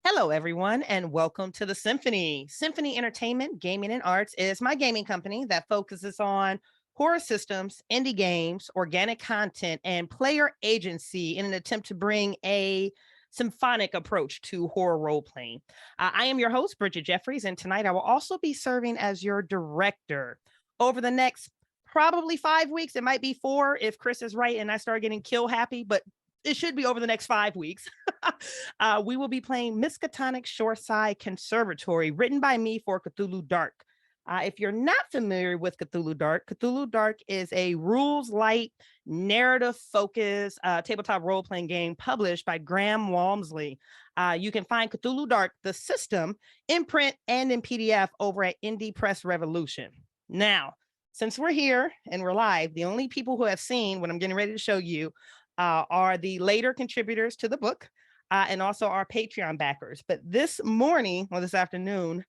Hello, everyone, and welcome to the Symphony. Symphony Entertainment, Gaming and Arts is my gaming company that focuses on horror systems, indie games, organic content, and player agency in an attempt to bring a symphonic approach to horror role playing. I am your host, Bridget Jeffries, and tonight I will also be serving as your director. Over the next probably 5 weeks, it might be four if Chris is right and I start getting kill happy, but it should be over the next 5 weeks. We will be playing Miskatonic Shoreside Conservatory, written by me for Cthulhu Dark. If you're not familiar with Cthulhu Dark is a rules light, narrative focused tabletop role playing game published by Graham Walmsley. You can find Cthulhu Dark, the system, in print and in PDF over at Indie Press Revolution. Now, since we're here and we're live, the only people who have seen what I'm getting ready to show you are the later contributors to the book and also our Patreon backers. But this morning or this afternoon,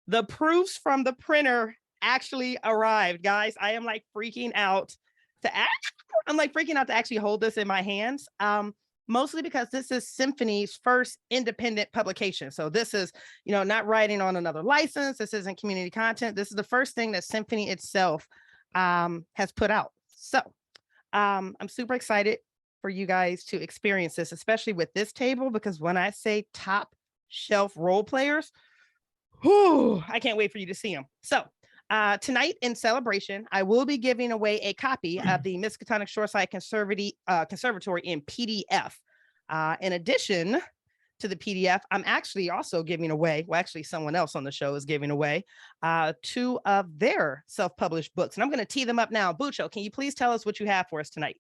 the proofs from the printer actually arrived, guys. I am like freaking out to actually hold this in my hands. Mostly because this is Symphony's first independent publication. So this is, not writing on another license. This isn't community content. This is the first thing that Symphony itself has put out. So I'm super excited for you guys to experience this, especially with this table, because when I say top shelf role players, I can't wait for you to see them. So tonight in celebration, I will be giving away a copy of the Miskatonic Shoreside Conservatory in PDF. In addition to the PDF, I'm actually also giving away, someone else on the show is giving away two of their self-published books. And I'm going to tee them up now. Bucho, can you please tell us what you have for us tonight?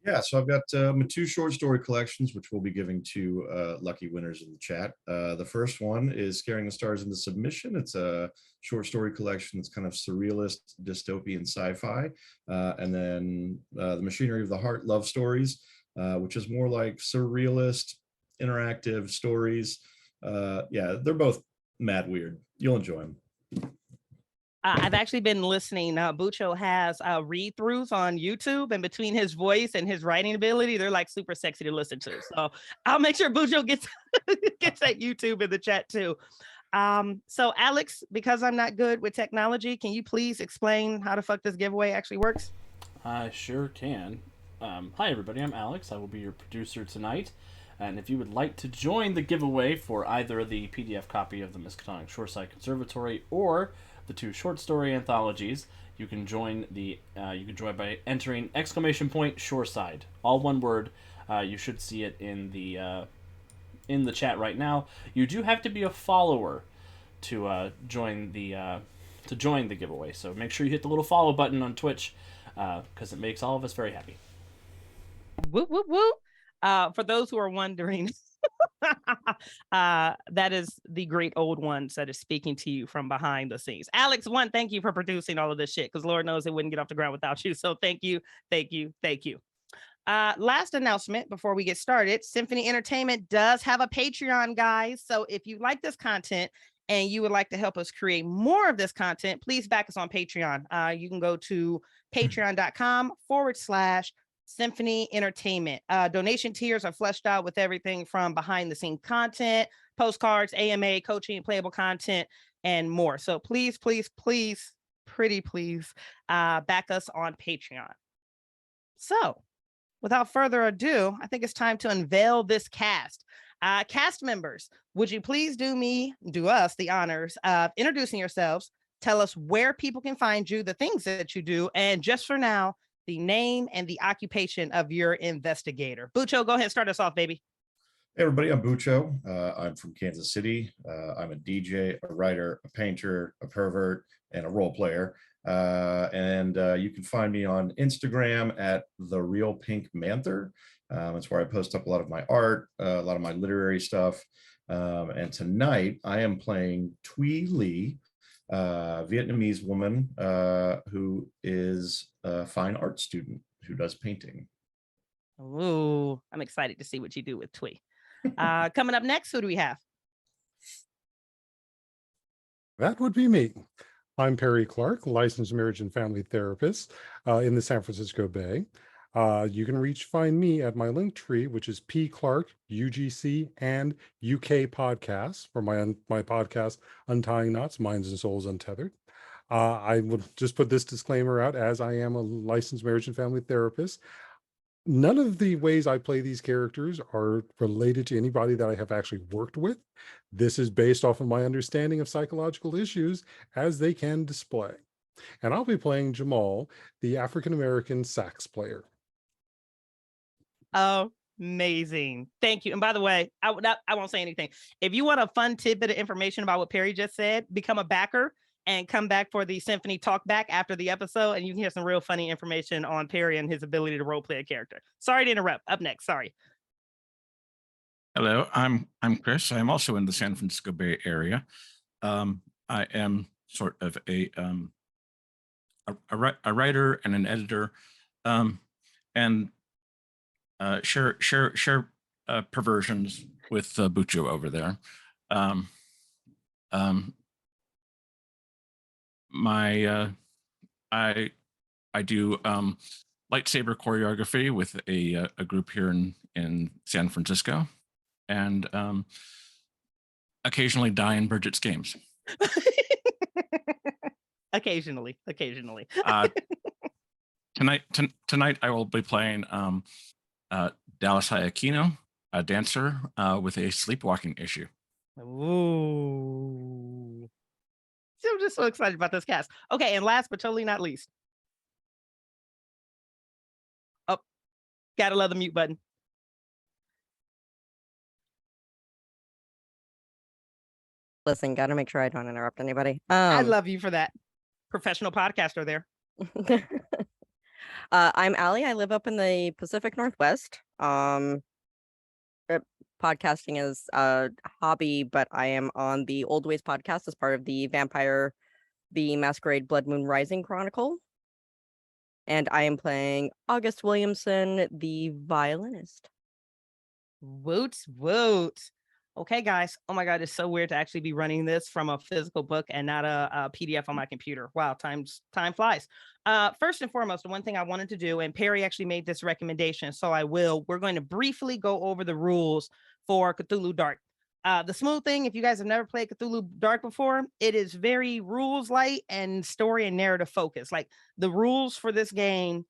Yeah, so I've got my two short story collections, which we'll be giving to lucky winners in the chat. The first one is Scaring the Stars into Submission. It's a short story collection that's kind of surrealist, dystopian sci-fi. And then The Machinery of the Heart Love Stories, which is more like surrealist, interactive stories. Yeah, they're both mad weird. You'll enjoy them. I've actually been listening. Bucho has read-throughs on YouTube, and between his voice and his writing ability, they're like super sexy to listen to. So I'll make sure Bucho gets that YouTube in the chat too. So Alex, because I'm not good with technology, can you please explain how the fuck this giveaway actually works? I sure can. Hi everybody, I'm Alex. I will be your producer tonight. And if you would like to join the giveaway for either the PDF copy of the Miskatonic Shoreside Conservatory or the two short story anthologies, you can join by entering !Shoreside, all one word. You should see it in the chat right now. You do have to be a follower to join the giveaway. So make sure you hit the little follow button on Twitch because it makes all of us very happy. Woo woo woo! For those who are wondering. That is the great old ones that is speaking to you from behind the scenes. Alex, thank you for producing all of this shit, because Lord knows it wouldn't get off the ground without you. So thank you. Last announcement before we get started, Symphony Entertainment does have a Patreon, guys. So if you like this content and you would like to help us create more of this content, please back us on Patreon. You can go to patreon.com/Symphony Entertainment. Donation tiers are fleshed out with everything from behind the scene content, postcards, AMA, coaching, playable content, and more. So please, pretty please, back us on Patreon. So without further ado, I think it's time to unveil this cast. Cast members, would you please do us the honors of introducing yourselves, tell us where people can find you, the things that you do, and just for now, the name and the occupation of your investigator. Bucho, go ahead and start us off, baby. Hey everybody, I'm Bucho. I'm from Kansas City. I'm a DJ, a writer, a painter, a pervert, and a role player. You can find me on Instagram at The Real Pink Manther. That's where I post up a lot of my art, a lot of my literary stuff. And tonight I am playing Thuy Lee, Vietnamese woman who is a fine art student who does painting. Ooh, I'm excited to see what you do with Thuy. Coming up next, who do we have? That would be me. I'm Perry Clark, licensed marriage and family therapist in the San Francisco Bay. You can find me at my link tree, which is P Clark, UGC, and UK podcasts for my podcast, Untying Knots, Minds and Souls Untethered. I will just put this disclaimer out, as I am a licensed marriage and family therapist. None of the ways I play these characters are related to anybody that I have actually worked with. This is based off of my understanding of psychological issues as they can display. And I'll be playing Jamal, the African-American sax player. Amazing. Thank you. And by the way, I won't say anything. If you want a fun tidbit of information about what Perry just said, become a backer and come back for the Symphony talk back after the episode, and you can hear some real funny information on Perry and his ability to role play a character. Sorry to interrupt. Up next. Sorry. Hello, I'm Chris. I'm also in the San Francisco Bay Area. I am sort of a writer and an editor, and share perversions with Bucho over there. I do lightsaber choreography with a group here in San Francisco, and occasionally die in Bridget's games. Occasionally. Tonight I will be playing Dallas Hayakino, a dancer with a sleepwalking issue. Ooh. I'm just so excited about this cast. Okay, and last but totally not least. Oh, gotta love the mute button. Listen, gotta make sure I don't interrupt anybody. I love you for that. Professional podcaster there. I'm Allie. I live up in the Pacific Northwest. Podcasting is a hobby, but I am on the Old Ways podcast as part of the Vampire the Masquerade Blood Moon Rising Chronicle. And I am playing August Williamson, the violinist. Woot, woot. Okay, guys. Oh my God, it's so weird to actually be running this from a physical book and not a PDF on my computer. Wow, time flies. First and foremost, the one thing I wanted to do, and Perry actually made this recommendation, so we're going to briefly go over the rules for Cthulhu Dark. The smooth thing, if you guys have never played Cthulhu Dark before, it is very rules light and story and narrative focused. Like the rules for this game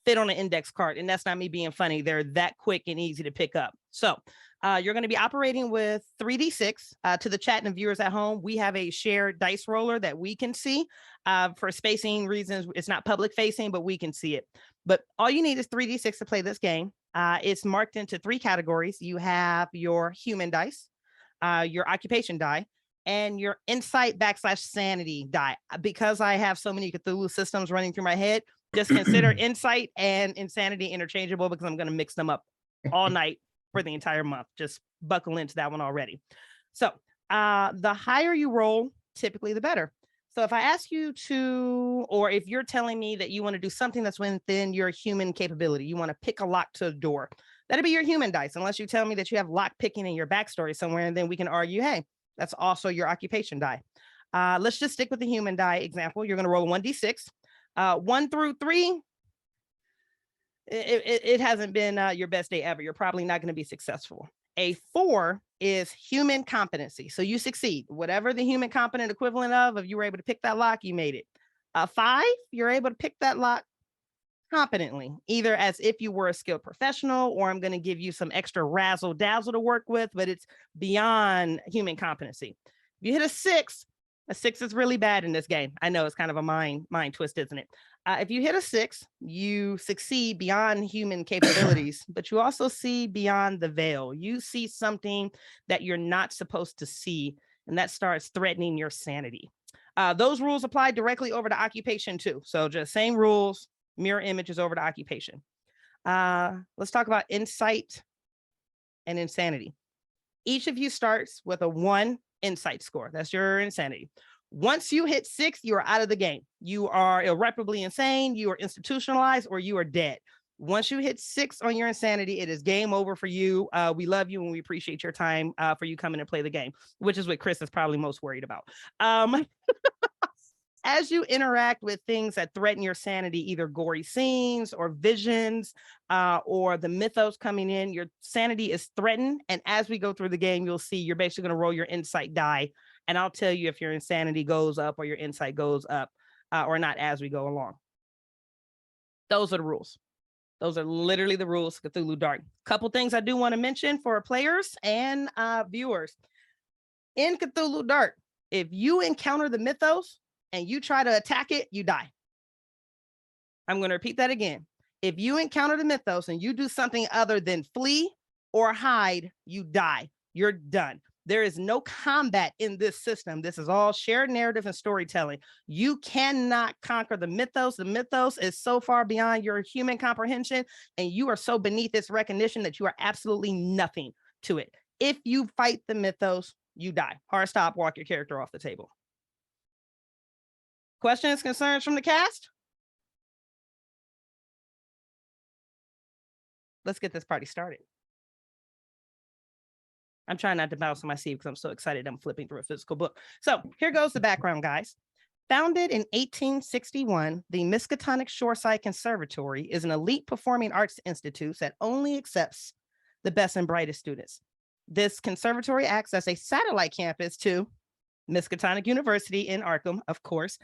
fit on an index card, and that's not me being funny. They're that quick and easy to pick up. So you're going to be operating with 3d6. To the chat and viewers at home, we have a shared dice roller that we can see. For spacing reasons, it's not public facing, but we can see it. But all you need is 3d6 to play this game. It's marked into 3 categories. You have your human dice, your occupation die, and your insight / sanity die. Because I have so many Cthulhu systems running through my head, just consider insight and insanity interchangeable, because I'm going to mix them up all night for the entire month. Just buckle into that one already. So the higher you roll, typically the better. So if I ask you to, or if you're telling me that you want to do something that's within your human capability, you want to pick a lock to a door, that'd be your human dice, unless you tell me that you have lock picking in your backstory somewhere, and then we can argue, hey, that's also your occupation die. Let's just stick with the human die example. You're going to roll 1d6. 1 through 3, it hasn't been your best day ever. You're probably not going to be successful. A 4 is human competency. So you succeed. Whatever the human competent equivalent of, if you were able to pick that lock, you made it. A 5, you're able to pick that lock competently, either as if you were a skilled professional, or I'm going to give you some extra razzle dazzle to work with, but it's beyond human competency. If you hit a 6 is really bad in this game. I know it's kind of a mind twist, isn't it? If you hit a 6, you succeed beyond human capabilities, but you also see beyond the veil. You see something that you're not supposed to see, and that starts threatening your sanity. Those rules apply directly over to occupation too. So just same rules, mirror images over to occupation. Let's talk about insight and insanity. Each of you starts with a 1 insight score. That's your insanity. Once you hit 6, you are out of the game. You are irreparably insane, you are institutionalized, or you are dead. Once you hit 6 on your insanity, it is game over for you. We love you and we appreciate your time for you coming and play the game, which is what Chris is probably most worried about. As you interact with things that threaten your sanity, either gory scenes or visions, or the mythos coming in, your sanity is threatened. And as we go through the game, you'll see you're basically going to roll your insight die. And I'll tell you if your insanity goes up or your insight goes up or not as we go along. Those are the rules. Those are literally the rules of Cthulhu Dark. Couple things I do want to mention for players and viewers. In Cthulhu Dark, if you encounter the mythos and you try to attack it, you die. I'm going to repeat that again. If you encounter the mythos and you do something other than flee or hide, you die. You're done. There is no combat in this system. This is all shared narrative and storytelling. You cannot conquer the mythos. The mythos is so far beyond your human comprehension, and you are so beneath its recognition that you are absolutely nothing to it. If you fight the mythos, you die. Hard stop, walk your character off the table. Questions, concerns from the cast? Let's get this party started. I'm trying not to bounce on my seat because I'm so excited I'm flipping through a physical book. So here goes the background, guys. Founded in 1861, the Miskatonic Shoreside Conservatory is an elite performing arts institute that only accepts the best and brightest students. This conservatory acts as a satellite campus to Miskatonic University in Arkham, of course.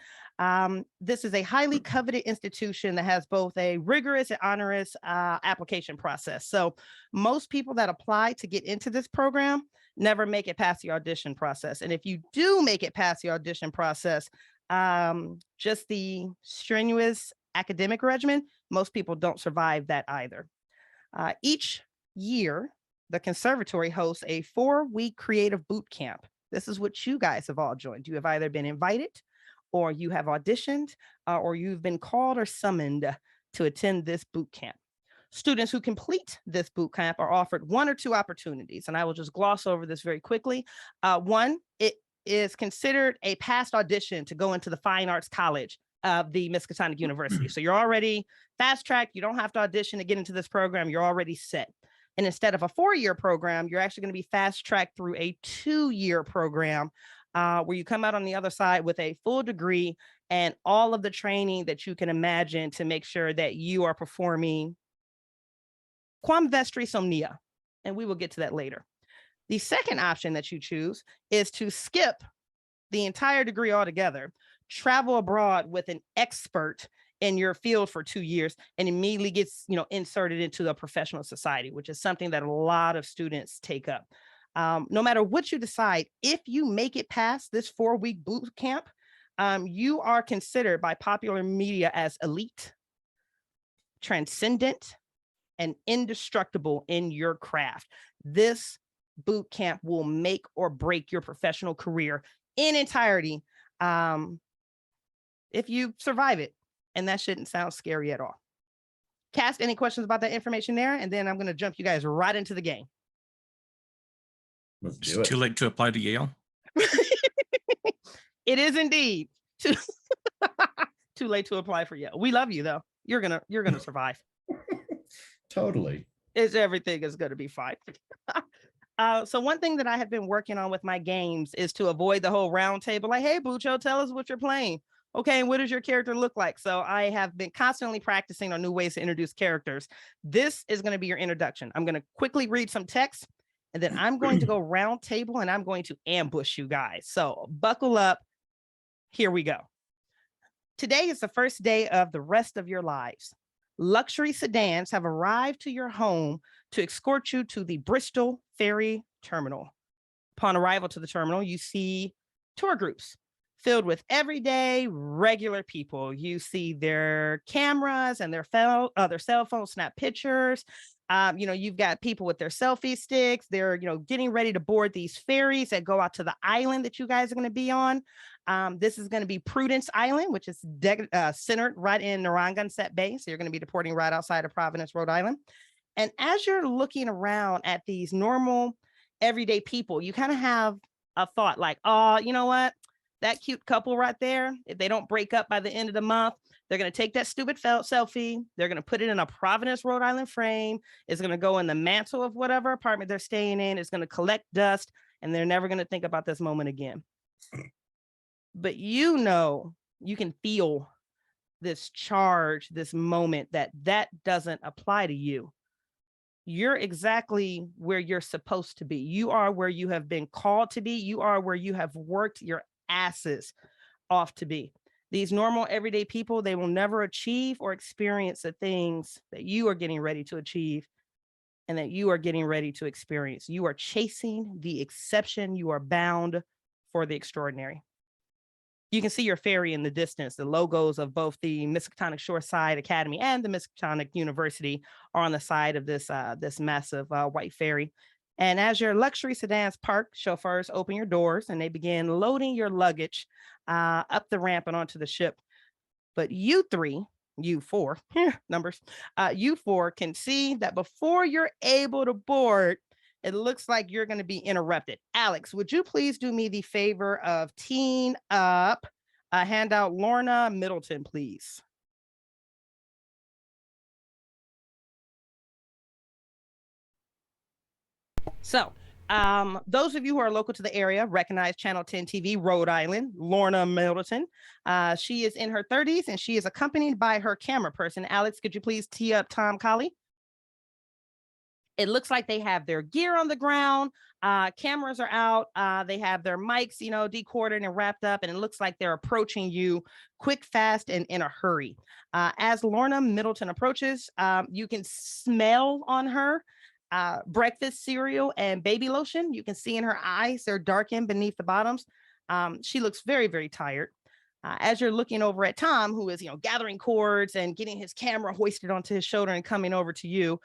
This is a highly coveted institution that has both a rigorous and onerous application process. So most people that apply to get into this program never make it past the audition process. And if you do make it past the audition process, just the strenuous academic regimen, most people don't survive that either. Each year, the conservatory hosts a 4-week creative boot camp. This is what you guys have all joined. You have either been invited or you have auditioned or you've been called or summoned to attend this boot camp. Students who complete this boot camp are offered 1 or 2 opportunities, and I will just gloss over this very quickly. One, it is considered a past audition to go into the Fine Arts College of the Miskatonic University. So you're already fast-tracked. You don't have to audition to get into this program. You're already set. And instead of a 4-year program, you're actually going to be fast-tracked through a 2-year program where you come out on the other side with a full degree and all of the training that you can imagine to make sure that you are performing quam vestri somnia. And we will get to that later. The second option that you choose is to skip the entire degree altogether, travel abroad with an expert in your field for 2 years and immediately gets, inserted into a professional society, which is something that a lot of students take up. No matter what you decide, if you make it past this 4-week boot camp, you are considered by popular media as elite, transcendent, and indestructible in your craft. This boot camp will make or break your professional career in entirety if you survive it. And that shouldn't sound scary at all. Cast, any questions about that information there? And then I'm going to jump you guys right into the game. Let's do It's it. too late to apply to Yale. It is indeed too late to apply for Yale. We love you though. You're gonna survive. Totally. Everything is gonna be fine. So one thing that I have been working on with my games is to avoid the whole round table. Like, hey, Bucho, tell us what you're playing. Okay, and what does your character look like? So I have been constantly practicing on new ways to introduce characters. This is going to be your introduction. I'm going to quickly read some text, and then I'm going to go round table, and I'm going to ambush you guys. So buckle up. Here we go. Today is the first day of the rest of your lives. Luxury sedans have arrived to your home to escort you to the Bristol ferry terminal. Upon arrival to the terminal, you see tour groups filled with everyday, regular people. You see their cameras and their cell phones snap pictures. You've got people with their selfie sticks. They're, getting ready to board these ferries that go out to the island that you guys are going to be on. This is going to be Prudence Island, which is centered right in Narragansett Bay. So you're going to be deporting right outside of Providence, Rhode Island. And as you're looking around at these normal, everyday people, you kind of have a thought like, oh, you know what? That cute couple right there, if they don't break up by the end of the month, they're going to take that stupid selfie. They're going to put it in a Providence, Rhode Island frame. It's going to go in the mantle of whatever apartment they're staying in. It's going to collect dust, and they're never going to think about this moment again. But you can feel this charge, this moment that doesn't apply to you. You're exactly where you're supposed to be. You are where you have been called to be. You are where you have worked your asses off to be. These normal everyday people, they will never achieve or experience the things that you are getting ready to achieve and that you are getting ready to experience. You are chasing the exception. You are bound for the extraordinary. You can see your ferry in the distance. The logos of both the Miskatonic Shoreside Academy and the Miskatonic University are on the side of this massive white ferry. And as your luxury sedans park, chauffeurs open your doors and they begin loading your luggage up the ramp and onto the ship. But you four numbers, you four can see that before you're able to board, it looks like you're going to be interrupted. Alex, would you please do me the favor of teeing up? Hand out Lorna Middleton, please. So, those of you who are local to the area recognize Channel 10 TV, Rhode Island, Lorna Middleton. She is in her 30s and she is accompanied by her camera person. Alex, could you please tee up Tom Colley? It looks like they have their gear on the ground. Cameras are out. They have their mics, decorded and wrapped up. And it looks like they're approaching you quick, fast, and in a hurry. As Lorna Middleton approaches, you can smell on her breakfast cereal and baby lotion. You can see in her eyes, they're darkened beneath the bottoms. She looks very, very tired. As you're looking over at Tom, who is, gathering cords and getting his camera hoisted onto his shoulder and coming over to you,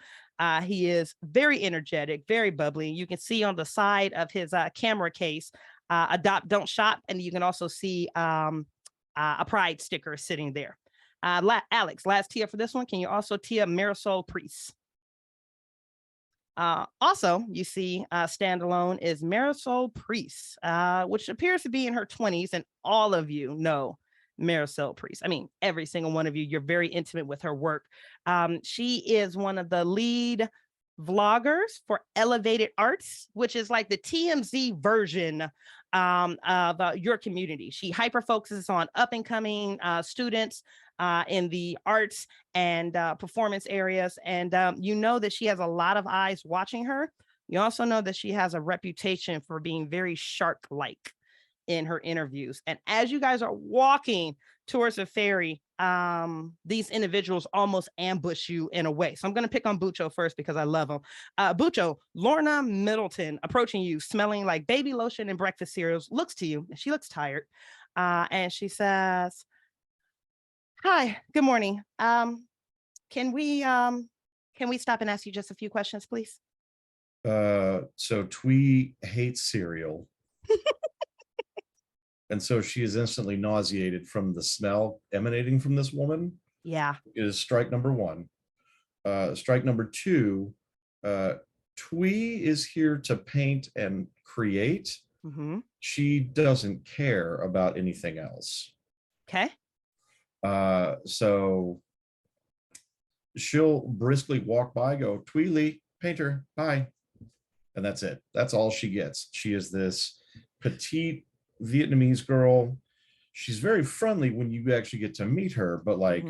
he is very energetic, very bubbly. You can see on the side of his camera case, Adopt Don't Shop, and you can also see a pride sticker sitting there. Alex, last tee up for this one. Can you also tee up Marisol Priest? Also, you see standalone is Marisol Priest, which appears to be in her 20s, and all of you know Marisol Priest. I mean, every single one of you, you're very intimate with her work. She is one of the lead vloggers for Elevated Arts, which is like the TMZ version of your community. She hyper focuses on up and coming students in the arts and performance areas. And you know that she has a lot of eyes watching her. You also know that she has a reputation for being very shark-like in her interviews. And as you guys are walking towards the ferry, these individuals almost ambush you in a way. So I'm going to pick on Bucho first because I love him. Bucho, Lorna Middleton approaching you, smelling like baby lotion and breakfast cereals, looks to you. She looks tired. And she says, "Hi, good morning. Can we stop and ask you just a few questions, please?" So Twee hates cereal. And so she is instantly nauseated from the smell emanating from this woman. Yeah. Is strike number one. Strike number two, Twee is here to paint and create. Mm-hmm. She doesn't care about anything else. Okay. So she'll briskly walk by, go, "Tweely, painter, bye." And that's it. That's all she gets. She is this petite Vietnamese girl. She's very friendly when you actually get to meet her, but like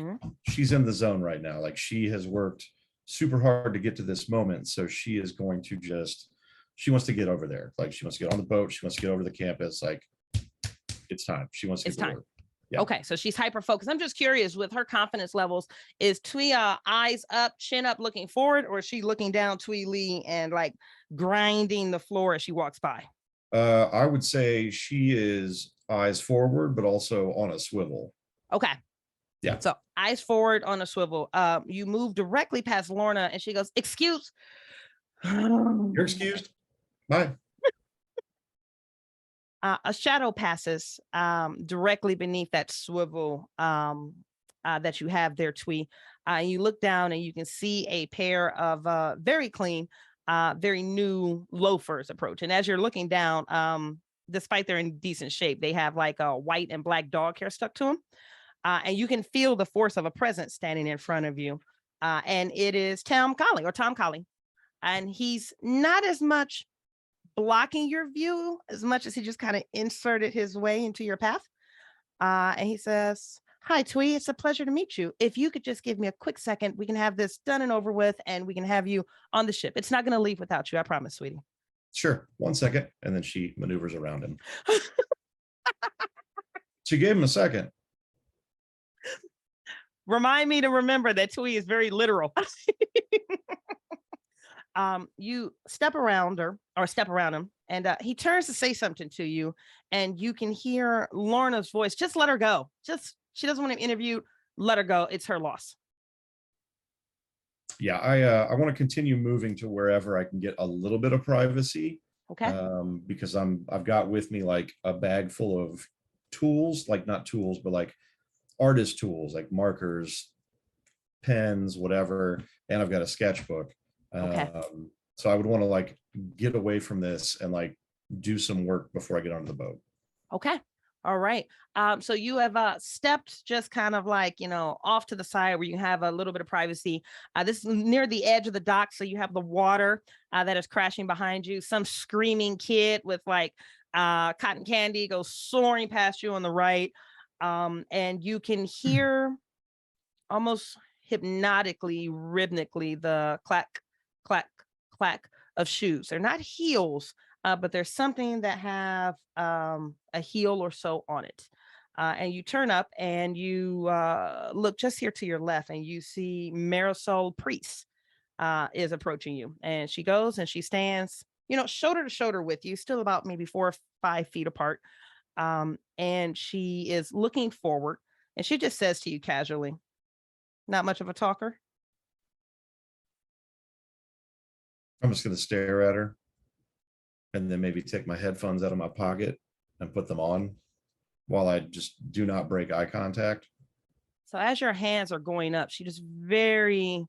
she's in the zone right now. Like she has worked super hard to get to this moment. So she is going to she wants to get over there. Like she wants to get on the boat. She wants to get over to the campus. Like it's time. She wants to get to work. Yeah. Okay, so she's hyper focused. I'm just curious with her confidence levels. Is Twee eyes up, chin up, looking forward, or is she looking down Twee Lee and like grinding the floor as she walks by? I would say she is eyes forward, but also on a swivel. Okay. Yeah. So eyes forward on a swivel. You move directly past Lorna and she goes, "Excuse." You're excused. Bye. A shadow passes directly beneath that swivel that you have there, Twee. You look down and you can see a pair of very clean, very new loafers approach. And as you're looking down, despite they're in decent shape, they have like a white and black dog hair stuck to them. And you can feel the force of a presence standing in front of you. And it is Tom Colley. And he's not as much blocking your view as much as he just kind of inserted his way into your path. And he says, "Hi, Twee. It's a pleasure to meet you. If you could just give me a quick second, we can have this done and over with, and we can have you on the ship. It's not going to leave without you. I promise, sweetie." Sure, 1 second. And then she maneuvers around him. She gave him a second. Remind me to remember that Twee is very literal. You step around her or step around him, and he turns to say something to you, and you can hear Lorna's voice. Just let her go. Just she doesn't want to interview. Let her go. It's her loss. Yeah, I want to continue moving to wherever I can get a little bit of privacy. Okay. Because I've got with me like a bag full of tools, like not tools, but like artist tools, like markers, pens, whatever, and I've got a sketchbook. Okay. So I would want to like get away from this and like do some work before I get onto the boat. Okay. All right. So you have stepped just kind of like, off to the side where you have a little bit of privacy. This is near the edge of the dock. So you have the water that is crashing behind you. Some screaming kid with like cotton candy goes soaring past you on the right. And you can hear almost hypnotically, rhythmically, the clack, clack, clack of shoes. They're not heels, but there's something that have a heel or so on it. And you turn up and you look just here to your left, and you see Marisol Priest is approaching you. And she goes and she stands, shoulder to shoulder with you, still about maybe 4 or 5 feet apart. And she is looking forward, and she just says to you casually, "Not much of a talker." I'm just going to stare at her and then maybe take my headphones out of my pocket and put them on while I just do not break eye contact. So as your hands are going up, she just very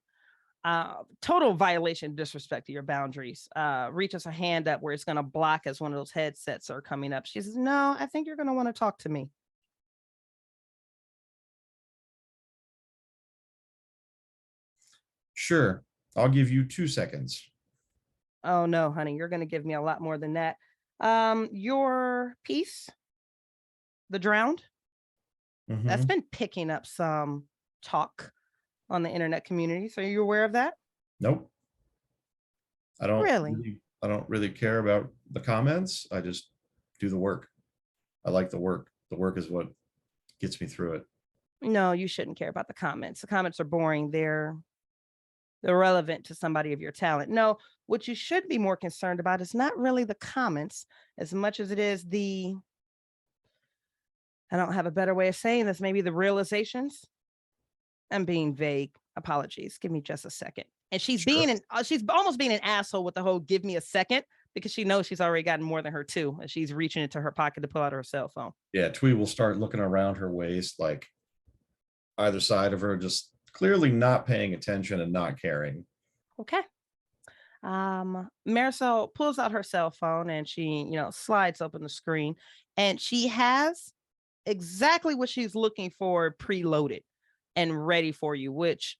total violation, disrespect to your boundaries, reaches a hand up where it's going to block as one of those headsets are coming up. She says, "No, I think you're going to want to talk to me." Sure, I'll give you 2 seconds. "Oh no, honey, you're going to give me a lot more than that. Your piece, The Drowned, that's Mhm. been picking up some talk on the internet community. So are you aware of that?" Nope. I Really? don't really care about the comments. I just do the work. I like the work. The work is what gets me through it. No, you shouldn't care about the comments. The comments are boring. They're irrelevant to somebody of your talent. No, what you should be more concerned about is not really the comments as much as it is I don't have a better way of saying this, maybe the realizations. I'm being vague. Apologies. Give me just a second. And she's Sure. she's almost being an asshole with the whole "give me a second," because she knows she's already gotten more than her two, and she's reaching into her pocket to pull out her cell phone. Yeah, Twee will start looking around her waist, like either side of her, just clearly not paying attention and not caring. Okay. Marisol pulls out her cell phone and she, slides open the screen, and she has exactly what she's looking for preloaded and ready for you, which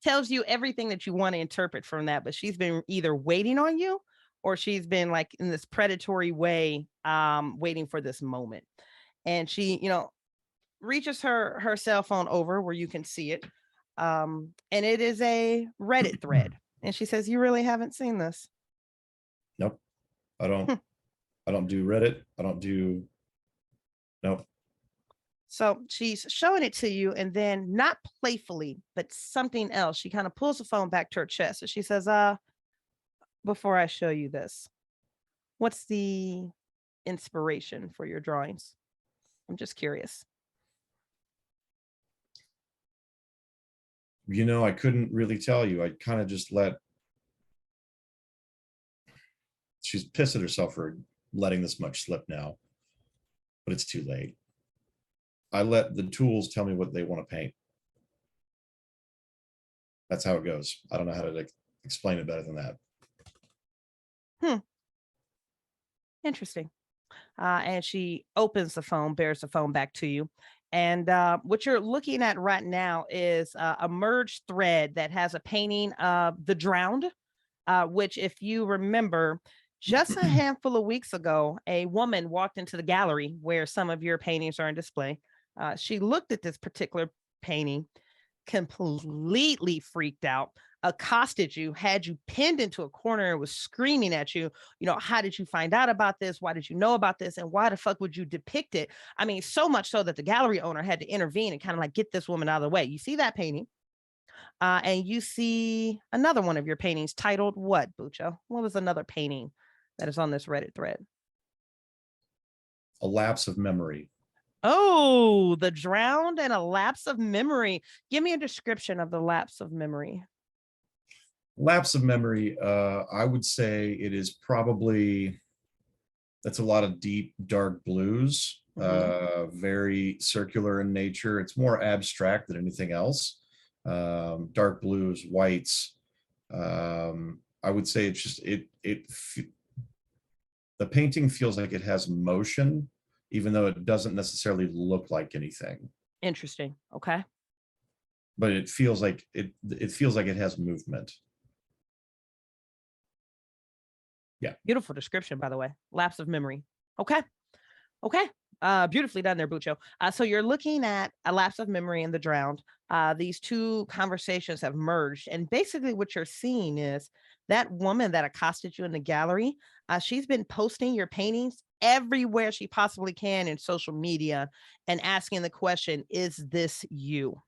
tells you everything that you want to interpret from that. But she's been either waiting on you, or she's been like in this predatory way, waiting for this moment. And she, reaches her cell phone over where you can see it. And it is a Reddit thread. And she says, "You really haven't seen this?" Nope. I don't I don't do Reddit. I don't do nope. So she's showing it to you, and then not playfully, but something else. She kind of pulls the phone back to her chest, and she says, "Before I show you this, what's the inspiration for your drawings? I'm just curious." I couldn't really tell you. I kind of just she's pissed at herself for letting this much slip now, but it's too late. I let the tools tell me what they want to paint. That's how it goes. I don't know how to explain it better than that. Interesting. And she opens the phone, bears the phone back to you. And what you're looking at right now is a merged thread that has a painting of The Drowned, which, if you remember, just a handful of weeks ago, a woman walked into the gallery where some of your paintings are in display. She looked at this particular painting, completely freaked out, accosted you, had you pinned into a corner, and was screaming at you. How did you find out about this? Why did you know about this? And why the fuck would you depict it? I mean, so much so that the gallery owner had to intervene and kind of like get this woman out of the way. You see that painting, and you see another one of your paintings titled what, Bucho? What was another painting that is on this Reddit thread? A lapse of memory. Oh, the drowned and a lapse of memory. Give me a description of the lapse of memory. Lapse of memory, I would say it is probably, that's a lot of deep, dark blues, very circular in nature. It's more abstract than anything else. Dark blues, whites. I would say it's just, the painting feels like it has motion, even though it doesn't necessarily look like anything. Interesting. Okay. But it feels like it feels like it has movement. Yeah. Beautiful description, by the way. Lapse of memory. Okay. Beautifully done there, Bucho. So you're looking at a lapse of memory and the drowned. These two conversations have merged. And basically what you're seeing is that woman that accosted you in the gallery, she's been posting your paintings everywhere she possibly can in social media and asking the question, is this you?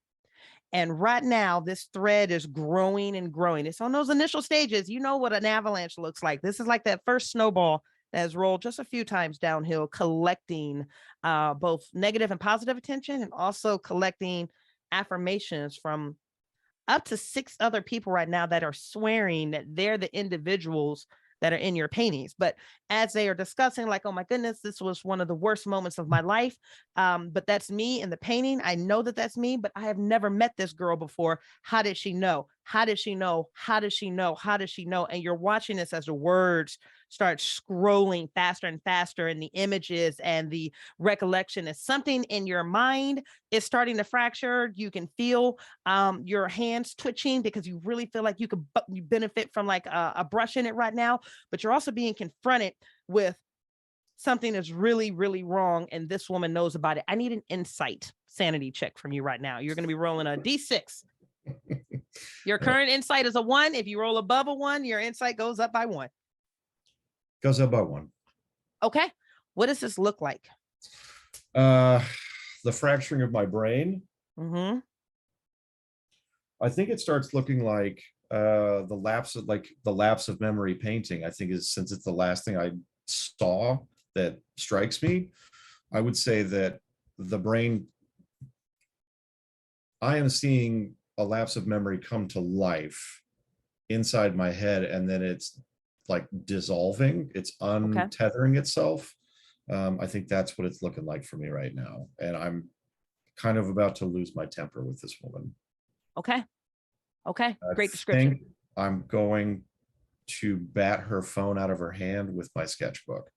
And right now, this thread is growing and growing. It's on those initial stages. You know what an avalanche looks like. This is like that first snowball that has rolled just a few times downhill, collecting both negative and positive attention, and also collecting affirmations from up to 6 other people right now that are swearing that they're the individuals that are in your paintings. But as they are discussing, like, oh my goodness, this was one of the worst moments of my life. But that's me in the painting. I know that that's me, but I have never met this girl before. How did she know? How did she know? How does she know? How does she know? And you're watching this as the words start scrolling faster and faster, and the images and the recollection is something in your mind is starting to fracture. You can feel your hands twitching because you really feel like you benefit from like a brush in it right now, but you're also being confronted with something is really, really wrong, and this woman knows about it. I need an insight sanity check from you right now. You're going to be rolling a D6. Your current insight is a 1. If you roll above a 1, your insight goes up by 1. Goes up by 1. Okay. What does this look like? The fracturing of my brain. Mm-hmm. I think it starts looking like the lapse of memory painting. I think is, since it's the last thing I saw that strikes me, I would say that the brain, I am seeing a lapse of memory come to life inside my head, and then it's like dissolving, it's untethering itself. I think that's what it's looking like for me right now, and I'm kind of about to lose my temper with this woman. Okay. Great description. I'm going to bat her phone out of her hand with my sketchbook.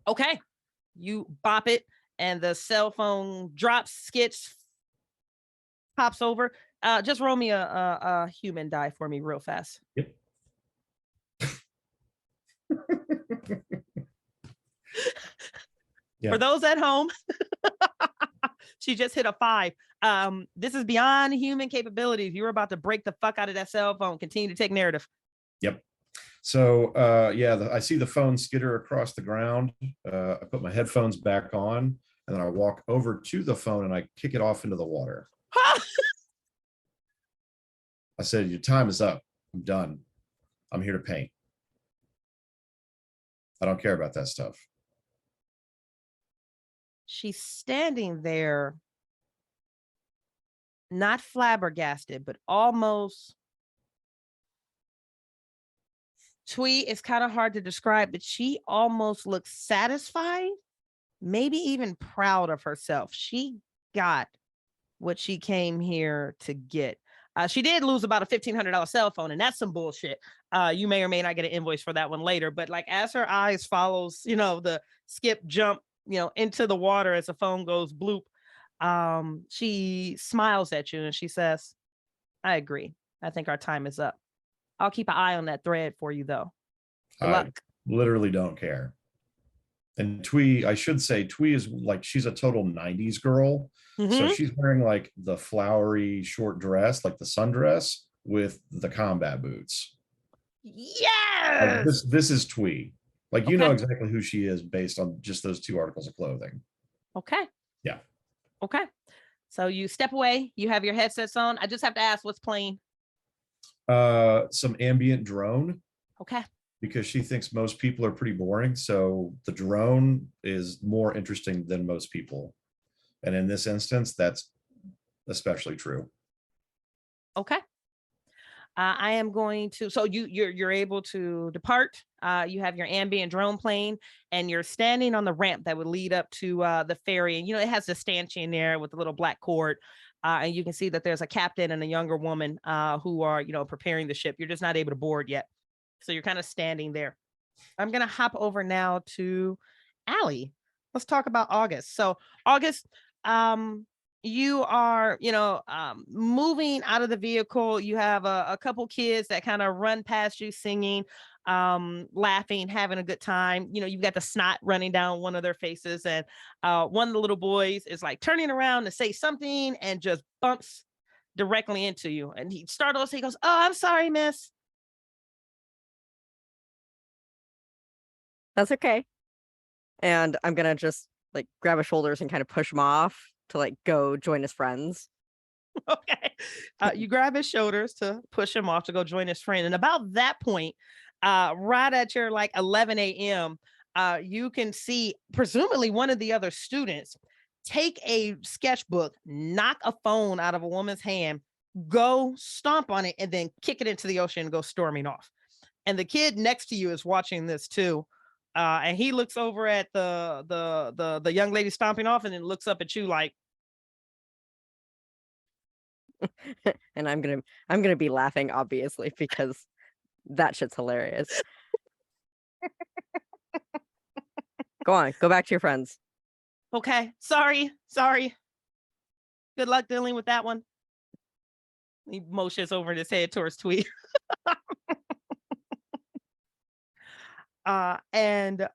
Okay. You bop it and the cell phone drops, sketch pops over. Just roll me a human die for me real fast. Yep. Yeah. For those at home, she just hit a 5. This is beyond human capabilities. You're about to break the fuck out of that cell phone. Continue to take narrative. Yep. So I see the phone skitter across the ground. I put my headphones back on, and then I walk over to the phone and I kick it off into the water. I said, your time is up. I'm done. I'm here to paint. I don't care about that stuff. She's standing there, not flabbergasted, but almost. Twee is kind of hard to describe, but she almost looks satisfied, maybe even proud of herself. She got what she came here to get. She did lose about a $1,500 cell phone, and that's some bullshit. You may or may not get an invoice for that one later, but like as her eyes follows, the skip jump, into the water as the phone goes bloop, she smiles at you and she says, I agree. I think our time is up. I'll keep an eye on that thread for you though. Good luck. Literally don't care. And Twee, I should say, Twee is like, she's a total 90s girl. So Mhm. she's wearing like the flowery short dress, like the sundress with the combat boots. Like Yes. this is Twee. Like, you know Okay. exactly who she is based on just those two articles of clothing. Okay. Yeah. Okay. So you step away, you have your headsets on. I just have to ask what's playing. Some ambient drone, Okay. because she thinks most people are pretty boring. So the drone is more interesting than most people. And in this instance, that's especially true. Okay. I am going to, so you're able to depart. You have your ambient drone playing, and you're standing on the ramp that would lead up to the ferry. And it has the stanchion there with the little black cord. And you can see that there's a captain and a younger woman who are, preparing the ship. You're just not able to board yet. So you're kind of standing there. I'm gonna hop over now to Allie. Let's talk about August. So August, you are, moving out of the vehicle. You have a couple kids that kind of run past you singing, laughing, having a good time. You've got the snot running down one of their faces, and one of the little boys is like turning around to say something and just bumps directly into you. And he startles, he goes, "Oh, I'm sorry, miss." That's okay. And I'm gonna just like grab his shoulders and kind of push him off to like go join his friends. Okay. You grab his shoulders to push him off to go join his friend. And about that point, right at your like 11 a.m., you can see presumably one of the other students take a sketchbook, knock a phone out of a woman's hand, go stomp on it, and then kick it into the ocean and go storming off. And the kid next to you is watching this too. And he looks over at the young lady stomping off, and then looks up at you like, And I'm gonna be laughing, obviously, because that shit's hilarious. Go on, go back to your friends. "Okay, sorry. Good luck dealing with that one." He motions over his head towards Twee. And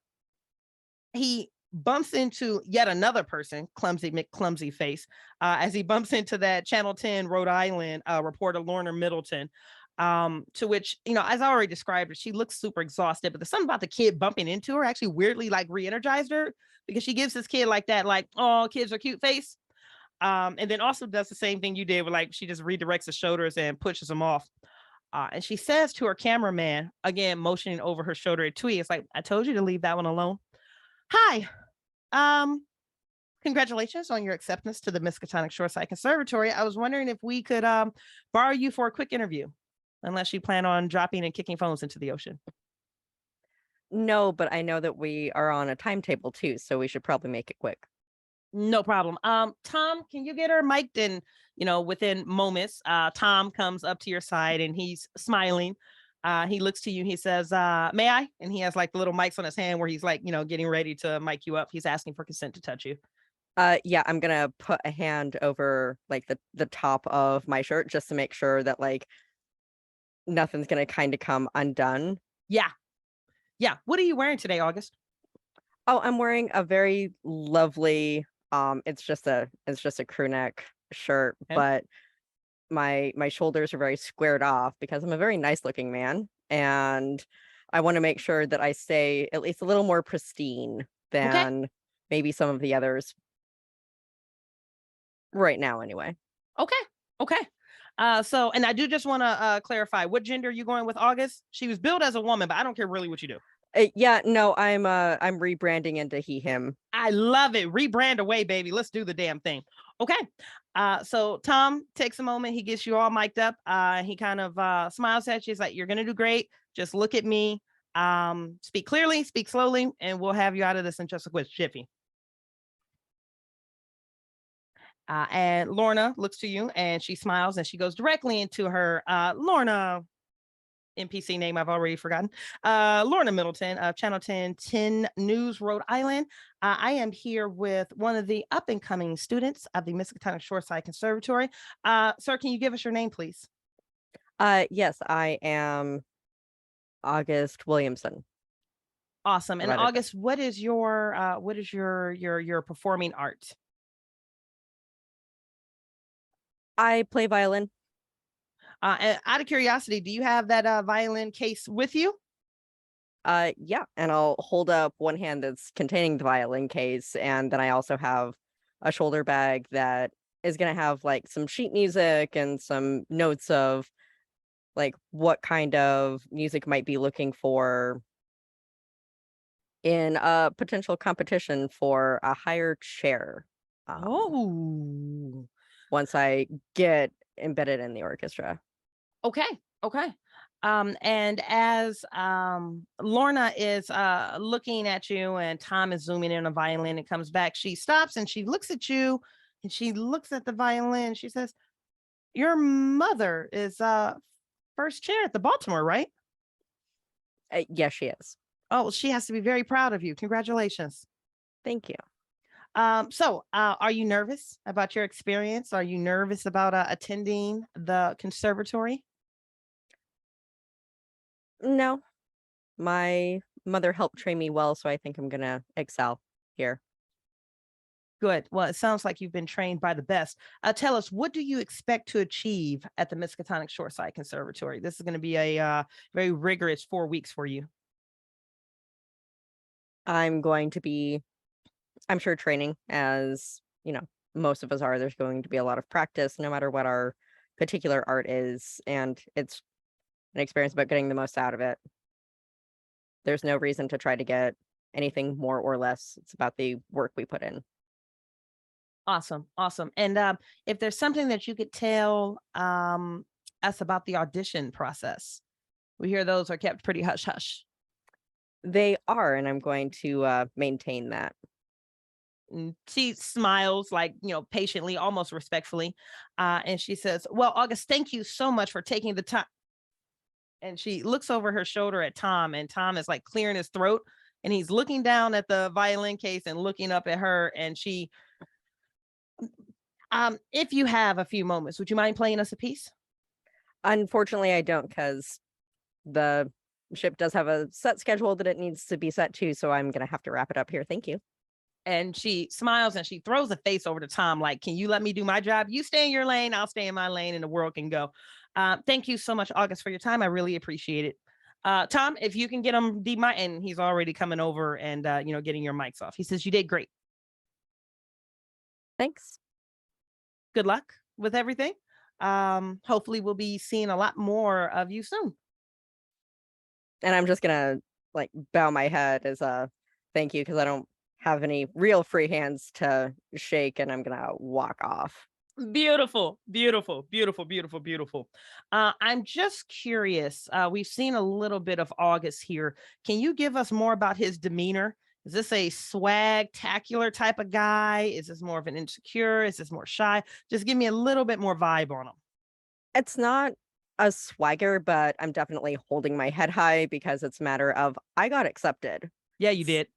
he bumps into yet another person, clumsy McClumsy face, as he bumps into that Channel 10 Rhode Island reporter Lorna Middleton. To which, as I already described her, she looks super exhausted, but there's something about the kid bumping into her actually weirdly like re-energized her, because she gives this kid like that, like, "Oh, kids are cute" face. And then also does the same thing you did, with like she just redirects the shoulders and pushes him off. And she says to her cameraman, again motioning over her shoulder at Twee, it's like, "I told you to leave that one alone." "Hi, um, congratulations on your acceptance to the Miskatonic Shoreside Conservatory. I was wondering if we could borrow you for a quick interview, unless you plan on dropping and kicking phones into the ocean." No, but I know that we are on a timetable too, so we should probably make it quick. "No problem. Tom, can you get her mic'd?" And within moments, Tom comes up to your side and he's smiling. He looks to you, he says, "May I?" And he has like the little mics on his hand where he's like, getting ready to mic you up. He's asking for consent to touch you. Yeah, I'm gonna put a hand over like the top of my shirt just to make sure that like nothing's gonna kind of come undone. Yeah. Yeah. What are you wearing today, August? Oh, I'm wearing a very lovely it's just a crew neck shirt, Okay. but my shoulders are very squared off because I'm a very nice looking man, and I want to make sure that I stay at least a little more pristine Okay. than maybe some of the others right now anyway. Okay. Okay. So, and I do just want to clarify, what gender are you going with, August? She was billed as a woman, but I don't care really what you do. Yeah, no, I'm rebranding into he him. I love it. Rebrand away, baby. Let's do the damn thing. Okay. So Tom takes a moment. He gets you all mic'd up. He kind of smiles at you. He's like, "You're gonna do great. Just look at me. Speak clearly, speak slowly, and we'll have you out of this in just a quick jiffy." And Lorna looks to you and she smiles and she goes directly into her Lorna NPC name I've already forgotten. Lorna Middleton of Channel 10 News, Rhode Island. I am here with one of the up and coming students of the Miskatonic Shoreside Conservatory. Sir, can you give us your name, please? Yes, I am August Williamson. Awesome. And Provided- August, what is your performing art? I play violin. And out of curiosity, do you have that violin case with you? Yeah, and I'll hold up one hand that's containing the violin case, and then I also have a shoulder bag that is gonna have like some sheet music and some notes of like what kind of music might be looking for in a potential competition for a higher chair. Oh, Once I get embedded in the orchestra. okay. Okay. And as Lorna is looking at you and Tom is zooming in on a violin and comes back, she stops and she looks at you and she looks at the violin. She says, your mother is first chair at the Baltimore, right? Yes, she is. Oh, she has to be very proud of you. Congratulations. Thank you. So are you nervous about your experience? Are you nervous about attending the conservatory? No, my mother helped train me well, so I think I'm gonna excel here. Good. Well, it sounds like you've been trained by the best. Tell us, what do you expect to achieve at the Miskatonic Shoreside Conservatory? This is going to be a very rigorous 4 weeks for you. I'm going to be, I'm sure, training as, most of us are. There's going to be a lot of practice, no matter what our particular art is. And it's an experience about getting the most out of it. There's no reason to try to get anything more or less. It's about the work we put in. Awesome. Awesome. And if there's something that you could tell us about the audition process, we hear those are kept pretty hush hush. They are, and I'm going to maintain that. And she smiles like, patiently, almost respectfully. And she says, well, August, thank you so much for taking the time. And she looks over her shoulder at Tom, and Tom is like clearing his throat, and he's looking down at the violin case and looking up at her. And she, if you have a few moments, would you mind playing us a piece? Unfortunately, I don't, because the ship does have a set schedule that it needs to be set to, so I'm going to have to wrap it up here. Thank you. And she smiles and she throws a face over to Tom like, can you let me do my job? You stay in your lane, I'll stay in my lane, and the world can go. Thank you so much, August, for your time. I really appreciate it. Tom, if you can get him and he's already coming over and, getting your mics off. He says, you did great. Thanks. Good luck with everything. Hopefully we'll be seeing a lot more of you soon. And I'm just going to bow my head as a thank you, because I don't have any real free hands to shake, and I'm going to walk off. Beautiful, beautiful, beautiful, beautiful, beautiful. I'm just curious. We've seen a little bit of August here. Can you give us more about his demeanor? Is this a swag-tacular type of guy? Is this more of an insecure? Is this more shy? Just give me a little bit more vibe on him. It's not a swagger, but I'm definitely holding my head high, because it's a matter of I got accepted. Yeah, you did.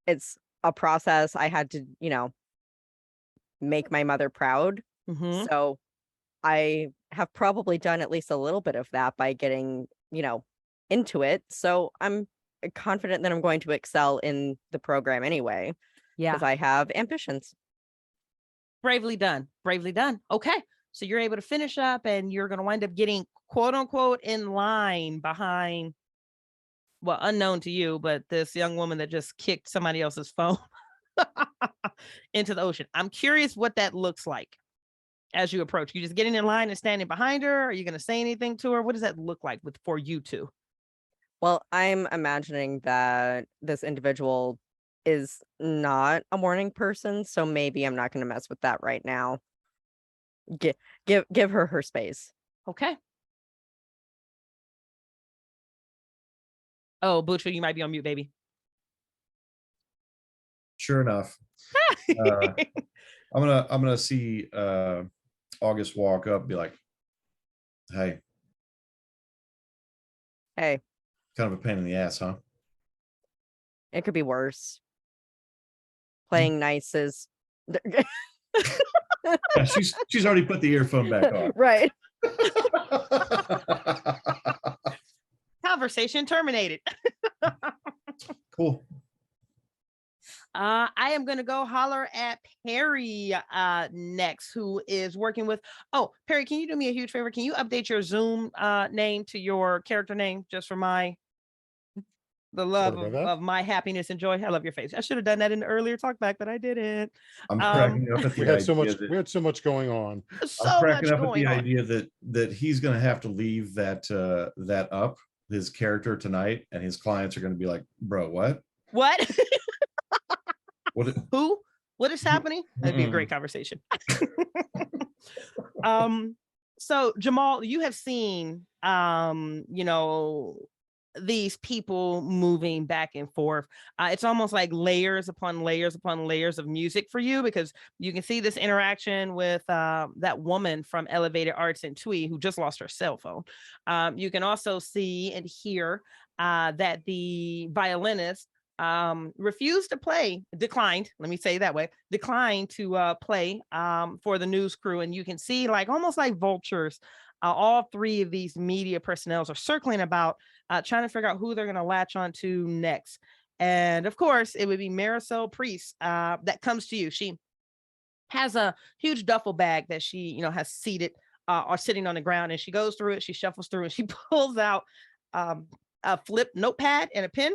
It's a process. I had to, make my mother proud. Mhm. So I have probably done at least a little bit of that by getting, into it. So I'm confident that I'm going to excel in the program anyway, Yeah. because I have ambitions. Bravely done. Bravely done. Okay. So you're able to finish up and you're going to wind up getting quote unquote in line behind, well, unknown to you, but this young woman that just kicked somebody else's phone into the ocean. I'm curious what that looks like as you approach. You just getting in line and standing behind her? Are you going to say anything to her? What does that look like for you two? Well, I'm imagining that this individual is not a morning person, so maybe I'm not going to mess with that right now. Give her space. Okay. Oh, Butcher, you might be on mute, baby. Sure enough, I'm gonna see August walk up, and be like, "Hey, Hey, kind of a pain in the ass, huh?" it could be worse. Playing nice is Yeah, she's already put the earphone back on. right. Conversation terminated. Cool. I am going to go holler at Perry next, who is working with. Oh, Perry, can you do me a huge favor? Can you update your Zoom name to your character name just for the love of my happiness and joy? I love your face. I should have done that in the earlier talk back, but I didn't. I'm cracking up at the idea we had so much going on. I'm cracking up at the idea that he's going to have to leave that up, his character tonight, and his clients are going to be like, bro, what? Who? What is happening? That'd be a great conversation. So Jamal, you have seen these people moving back and forth. It's almost like layers upon layers upon layers of music for you, because you can see this interaction with that woman from Elevated Arts in Twee who just lost her cell phone. You can also see and hear that the violinist declined to play for the news crew. And you can see, like, almost like vultures, all three of these media personnel are circling about, trying to figure out who they're going to latch onto next. And of course, it would be Marisol Priest that comes to you. She has a huge duffel bag that she, has seated or sitting on the ground, and she goes through it. She shuffles through, and she pulls out a flip notepad and a pen,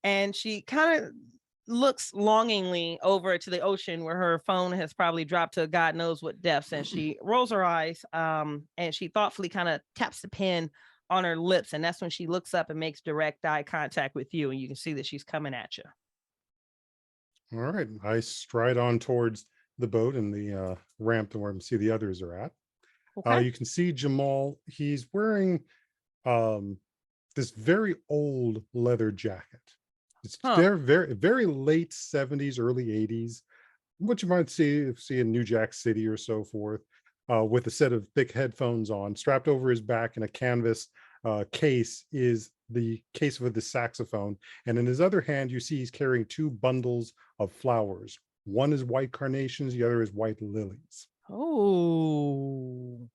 and she kind of looks longingly over to the ocean where her phone has probably dropped to God knows what depths, and she rolls her eyes and she thoughtfully kind of taps the pen on her lips, and that's when she looks up and makes direct eye contact with you, and you can see that she's coming at you. All right, I stride on towards the boat and the ramp to where I see the others are at. Okay. You can see Jamal. He's wearing this very old leather jacket. It's very, very late 70s, early 80s, what you might see in New Jack City or so forth, with a set of thick headphones on. Strapped over his back in a canvas case is the case with the saxophone. And in his other hand, you see he's carrying two bundles of flowers. One is white carnations, the other is white lilies. Oh,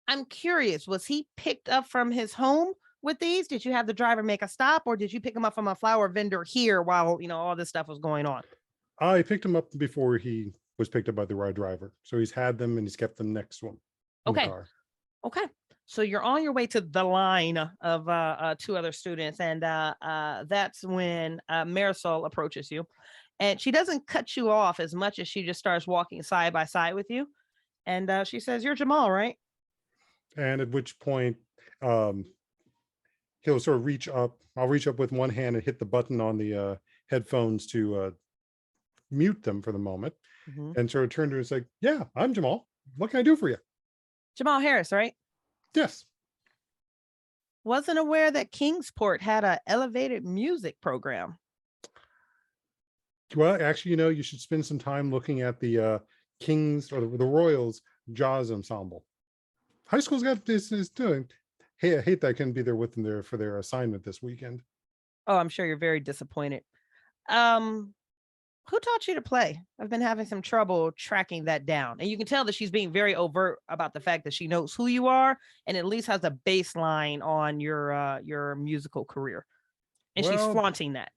I'm curious, was he picked up from his home with these? Did you have the driver make a stop, or did you pick him up from a flower vendor here while all this stuff was going on? I picked him up before he was picked up by the ride driver, so he's had them and he's kept the next one in the car. Okay, so you're on your way to the line of two other students, and that's when Marisol approaches you, and she doesn't cut you off as much as she just starts walking side by side with you, and she says, "You're Jamal, right?" And at which point he'll sort of reach up. I'll reach up with one hand and hit the button on the headphones to mute them for the moment, and sort of turn to her and say, "Yeah, I'm Jamal. What can I do for you?" Jamal Harris, right? Yes. Wasn't aware that Kingsport had an elevated music program. Well, actually, you should spend some time looking at the Kings or the Royals Jazz Ensemble. High school's got this is doing. Hey, I hate that I couldn't be there with them there for their assignment this weekend. Oh, I'm sure you're very disappointed. Who taught you to play? I've been having some trouble tracking that down. And you can tell that she's being very overt about the fact that she knows who you are and at least has a baseline on your musical career. And she's flaunting that.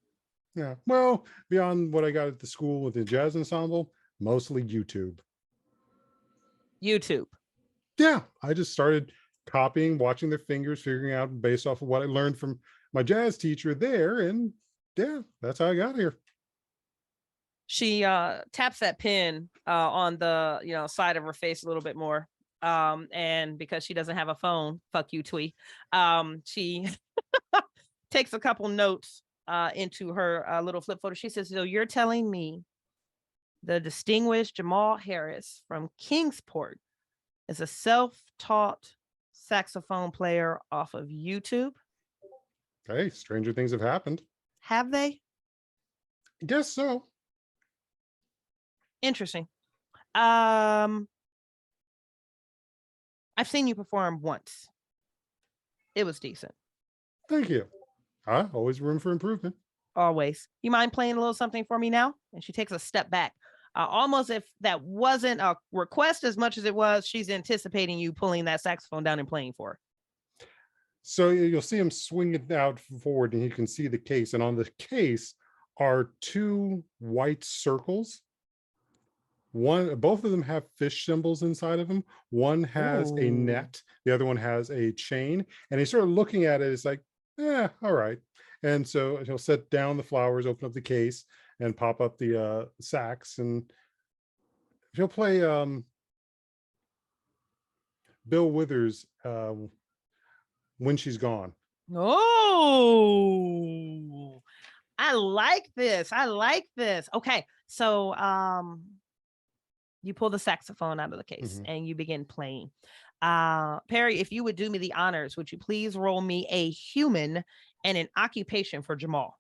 Yeah. Well, beyond what I got at the school with the jazz ensemble, mostly YouTube. Yeah. I just started copying, watching their fingers, figuring out based off of what I learned from my jazz teacher there. And yeah, that's how I got here. She taps that pen on the side of her face a little bit more. And because she doesn't have a phone, fuck you, Twee. She takes a couple notes into her little flip folder. She says, "So you're telling me the distinguished Jamal Harris from Kingsport is a self-taught saxophone player off of YouTube?" Hey, stranger things have happened. Have they? I guess so. Interesting. I've seen you perform once. It was decent. Thank you. Always room for improvement. Always. You mind playing a little something for me now? And she takes a step back. Almost if that wasn't a request as much as it was, she's anticipating you pulling that saxophone down and playing for her. So you'll see him swing it out forward, and you can see the case. And on the case are two white circles. Both of them have fish symbols inside of them. One has a Ooh. net, the other one has a chain. And he's sort of looking at it. It's like, yeah, all right. And so he'll set down the flowers, open up the case, and pop up the sacks, and he'll play Bill Withers' When She's Gone. Oh, I like this. I like this. Okay. So you pull the saxophone out of the case and you begin playing. Perry, if you would do me the honors, would you please roll me a human and an occupation for Jamal?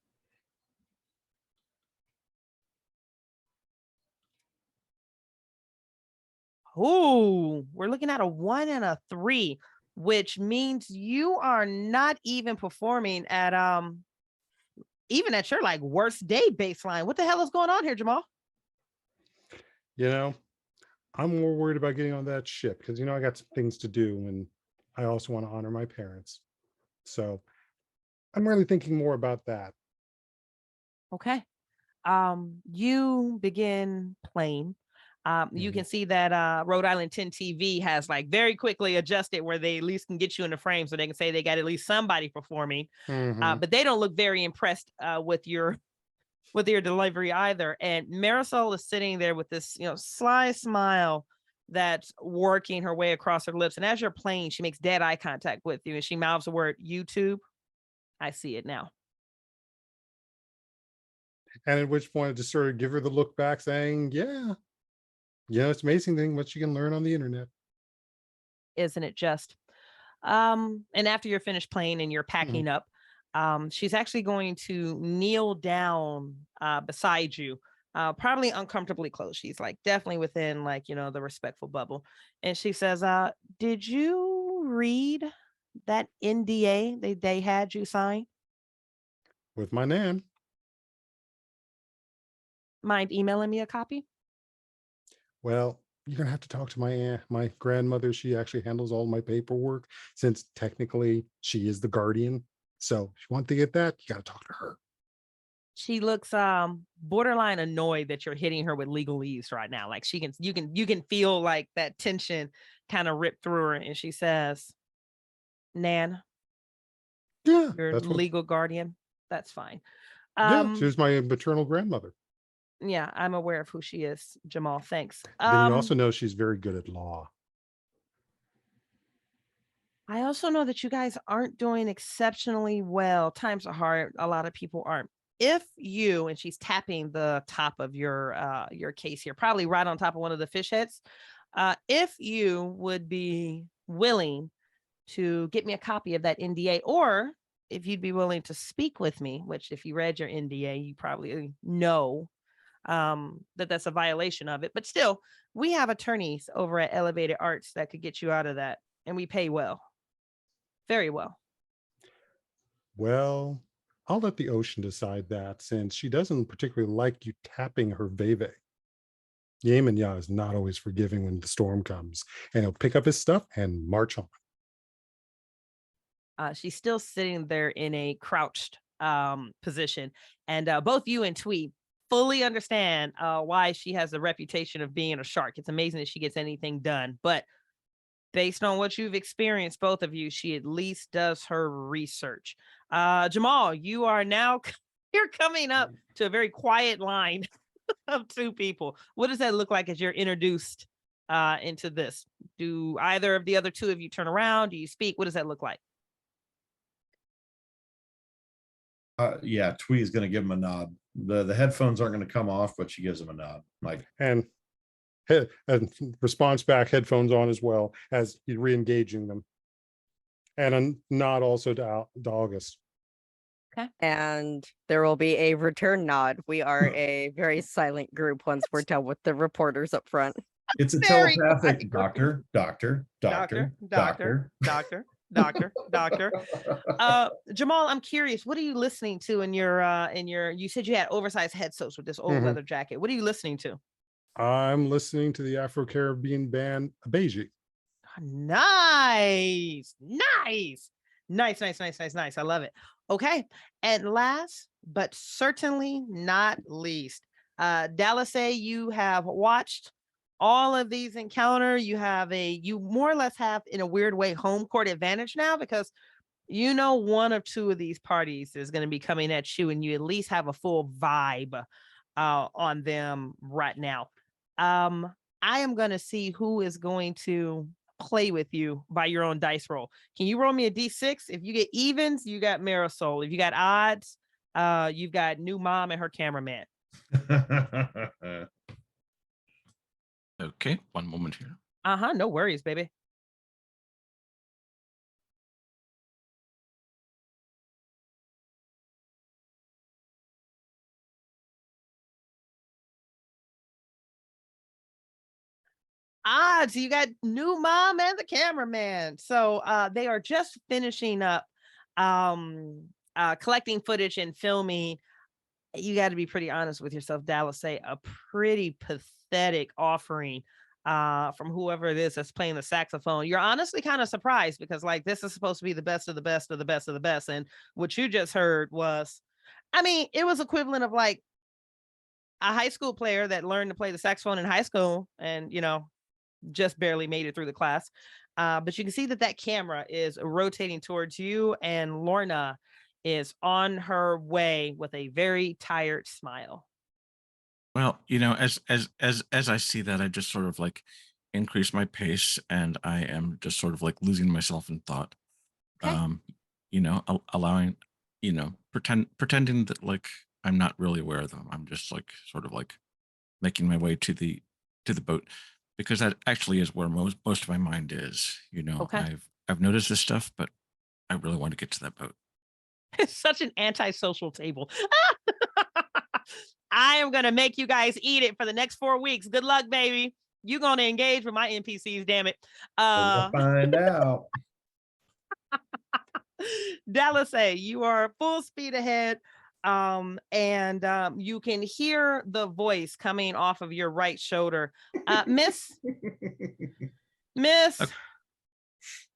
Oh, we're looking at a 1 and a 3, which means you are not even performing at even at your like worst day baseline. What the hell is going on here, Jamal? You know, I'm more worried about getting on that ship because, I got some things to do, and I also want to honor my parents. So I'm really thinking more about that. Okay. You begin playing. You can see that Rhode Island 10 TV has like very quickly adjusted where they at least can get you in the frame so they can say they got at least somebody performing. But they don't look very impressed with your delivery either. And Marisol is sitting there with this, sly smile that's working her way across her lips. And as you're playing, she makes dead eye contact with you and she mouths the word YouTube. I see it now. And at which point I just sort of give her the look back saying, yeah, it's amazing thing what you can learn on the internet. Isn't it just? And after you're finished playing and you're packing up, she's actually going to kneel down beside you, probably uncomfortably close. She's like definitely within like, the respectful bubble. And she says, did you read that NDA they had you sign? With my nan. Mind emailing me a copy? Well, you're gonna have to talk to my aunt, my grandmother. She actually handles all my paperwork, since technically she is the guardian. So if you want to get that, you gotta talk to her. She looks borderline annoyed that you're hitting her with legalese right now. Like you can feel like that tension kind of rip through her, and she says, Nan, Yeah, your that's what. legal guardian. That's fine. Yeah, she was my maternal grandmother. Yeah, I'm aware of who she is, Jamal. Thanks. Then you also know she's very good at law. I also know that you guys aren't doing exceptionally well. Times are hard. A lot of people aren't. If you, and she's tapping the top of your case here, probably right on top of one of the fish heads. If you would be willing to get me a copy of that NDA, or if you'd be willing to speak with me, which if you read your NDA, you probably know that's a violation of it. But still, we have attorneys over at Elevated Arts that could get you out of that, and we pay well. Very well. Well, I'll let the ocean decide that, since she doesn't particularly like you tapping her veve. Yemen is not always forgiving when the storm comes, and he'll pick up his stuff and march on. She's still sitting there in a crouched position, and both you and Twee fully understand why she has the reputation of being a shark. It's amazing that she gets anything done, but based on what you've experienced, both of you, she at least does her research. Jamal, you are now you're coming up to a very quiet line of two people. What does that look like as you're introduced into this? Do either of the other two of you turn around? Do you speak? What does that look like? Yeah, Twee is going to give him a nod. The headphones aren't going to come off, but she gives him a nod. Like, and response back, headphones on as well, as he's re-engaging them. And a nod also to August. Okay. And there will be a return nod. We are a very silent group once we're done with the reporters up front. It's a Very telepathic quiet. doctor. Jamal, I'm curious, what are you listening to in your you said you had oversized headphones with this old leather jacket. What are you listening to? I'm listening to the Afro-Caribbean band Abeji. Nice. Nice, nice, nice, nice, nice. I love it. Okay. And last but certainly not least, Dallas, you have watched all of these encounter. You more or less have, in a weird way, home court advantage now because you know one or two of these parties is going to be coming at you, and you at least have a full vibe on them right now. I am going to see who is going to play with you by your own dice roll. Can you roll me a d6? If you get evens, you got Marisol. If you got odds, you've got new mom and her cameraman. Okay, one moment here. No worries, baby. Odds, you got new mom and the cameraman. So they are just finishing up collecting footage and filming. You got to be pretty honest with yourself, Dallas. Say a pretty pathetic offering from whoever it is that's playing the saxophone. You're honestly kind of surprised because like this is supposed to be the best of the best of the best of the best. And what you just heard was, I mean, it was equivalent of like a high school player that learned to play the saxophone in high school and, just barely made it through the class. But you can see that that camera is rotating towards you, and Lorna is on her way with a very tired smile. Well, as I see that, I just sort of like increase my pace, and I am just sort of like losing myself in thought. Okay. Allowing, pretending that like I'm not really aware of them. I'm just like sort of like making my way to the boat, because that actually is where most of my mind is. Okay. I've noticed this stuff, but I really want to get to that boat. It's such an antisocial table. I am going to make you guys eat it for the next 4 weeks. Good luck, baby. You're going to engage with my NPCs, damn it. We'll find out. Dallas, you are full speed ahead. And you can hear the voice coming off of your right shoulder. Miss. Okay.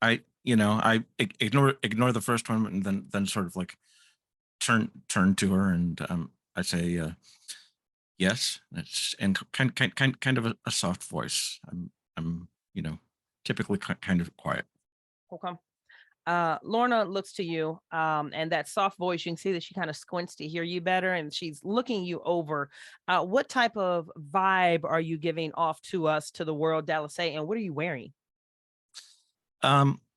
I ignore the first one, and then sort of like turn to her, and I say, yes. It's and kind of a soft voice. I'm typically kind of quiet. Okay. Lorna looks to you, and that soft voice, you can see that she kind of squints to hear you better, and she's looking you over. What type of vibe are you giving off to us, to the world, Dallas, and what are you wearing? Like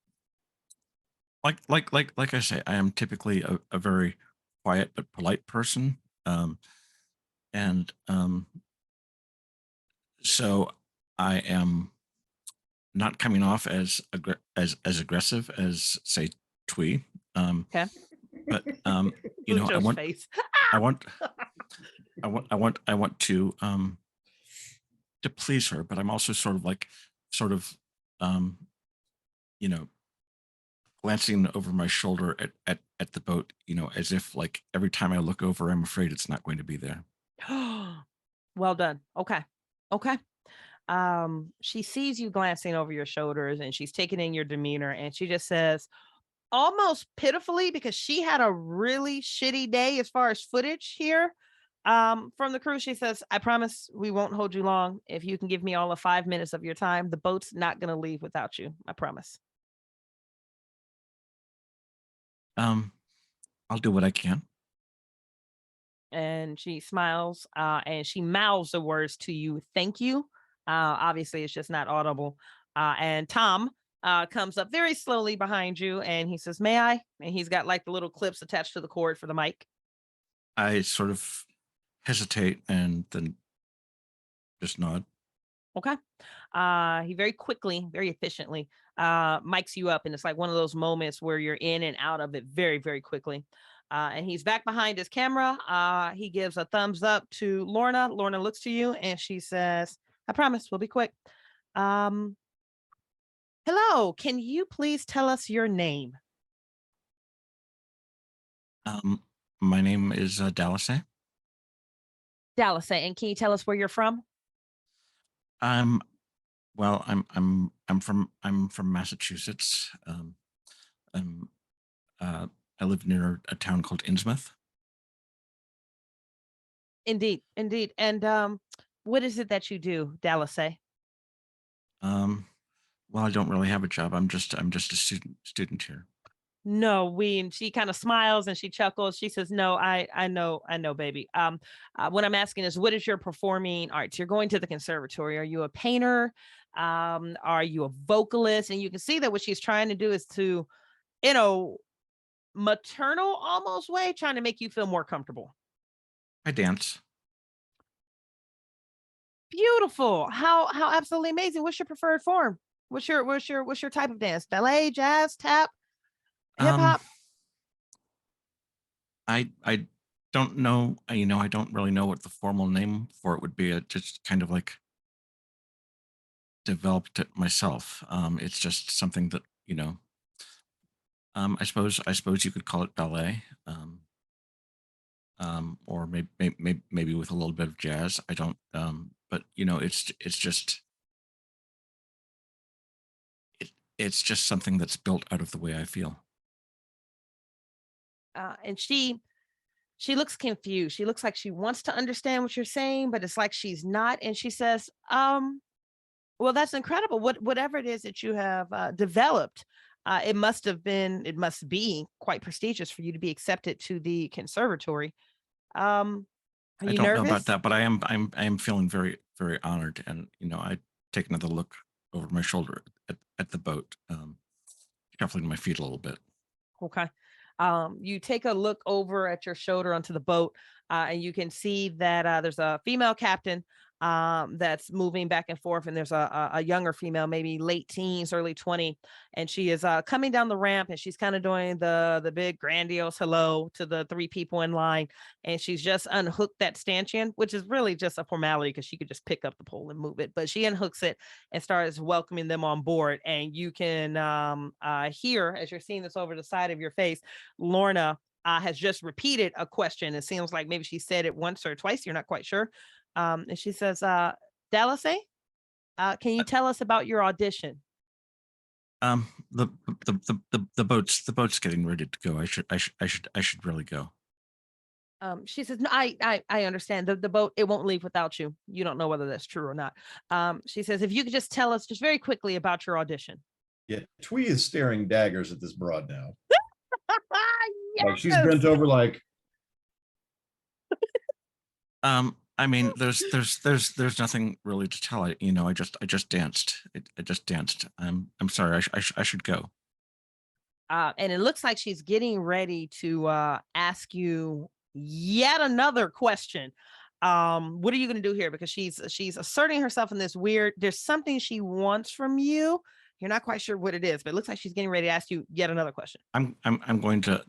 I say, I am typically a very quiet but polite person. And so I am not coming off as aggressive as, say, Twee. Okay. But I want face. I want to please her, but I'm also sort of glancing over my shoulder at the boat, as if like every time I look over, I'm afraid it's not going to be there. Well done. Okay. She sees you glancing over your shoulders, and she's taking in your demeanor, and she just says, almost pitifully, because she had a really shitty day as far as footage here from the crew, she says, I promise we won't hold you long. If you can give me all of 5 minutes of your time, the boat's not going to leave without you. I promise. I'll do what I can. And she smiles, and she mouths the words to you, thank you. Obviously, it's just not audible. And Tom comes up very slowly behind you, and he says, may I? And he's got like the little clips attached to the cord for the mic. I sort of hesitate and then just nod. Okay. He very quickly, very efficiently mics you up, and it's like one of those moments where you're in and out of it very, very quickly. And he's back behind his camera. He gives a thumbs up to Lorna. Lorna looks to you, and she says, I promise we'll be quick. Hello, can you please tell us your name? My name is Dallas. Dallas, and can you tell us where you're from? Well, I'm from Massachusetts. I live near a town called Innsmouth. Indeed, indeed. And what is it that you do, Dallas? Well, I don't really have a job. I'm just a student here. No, and she kind of smiles and she chuckles. She says, "No, I know, baby. What I'm asking is, what is your performing arts? You're going to the conservatory. Are you a painter? Are you a vocalist?" And you can see that what she's trying to do is to, you know, maternal almost way, trying to make you feel more comfortable. I dance. Beautiful. How absolutely amazing. What's your preferred form? What's your type of dance? Ballet, jazz, tap, hip Um, hop? I don't know. I don't really know what the formal name for it would be. It just kind of like developed it myself. It's just something that I suppose you could call it ballet, or maybe with a little bit of jazz. I don't. But it's just something that's built out of the way I feel. And she looks confused. She looks like she wants to understand what you're saying, but it's like she's not. And she says, well, that's incredible. Whatever it is that you have developed, it must be quite prestigious for you to be accepted to the conservatory. Are I you don't know about nervous? that, but I am feeling very very honored, and I take another look over my shoulder at the boat, shuffling my feet a little bit. Okay. You take a look over at your shoulder onto the boat, and you can see that there's a female captain that's moving back and forth, and there's a younger female, maybe late teens, early 20, and she is coming down the ramp, and she's kind of doing the big grandiose hello to the three people in line, and she's just unhooked that stanchion, which is really just a formality because she could just pick up the pole and move it, but she unhooks it and starts welcoming them on board, and you can hear as you're seeing this over the side of your face, Lorna has just repeated a question. It seems like maybe she said it once or twice. You're not quite sure. And she says, Dallas, can you tell us about your audition? Um, the the boat's getting ready to go. I should really go. She says, no, I understand. The boat, it won't leave without you. You don't know whether that's true or not. She says, if you could just tell us just very quickly about your audition. Yeah, Twee is staring daggers at this broad now. Like she's Yes. bent over like, I mean, there's nothing really to tell. I just danced. I just danced. I'm sorry. I should go. And it looks like she's getting ready to ask you yet another question. What are you going to do here? Because she's asserting herself in this weird. There's something she wants from you. You're not quite sure what it is, but it looks like she's getting ready to ask you yet another question. I'm going to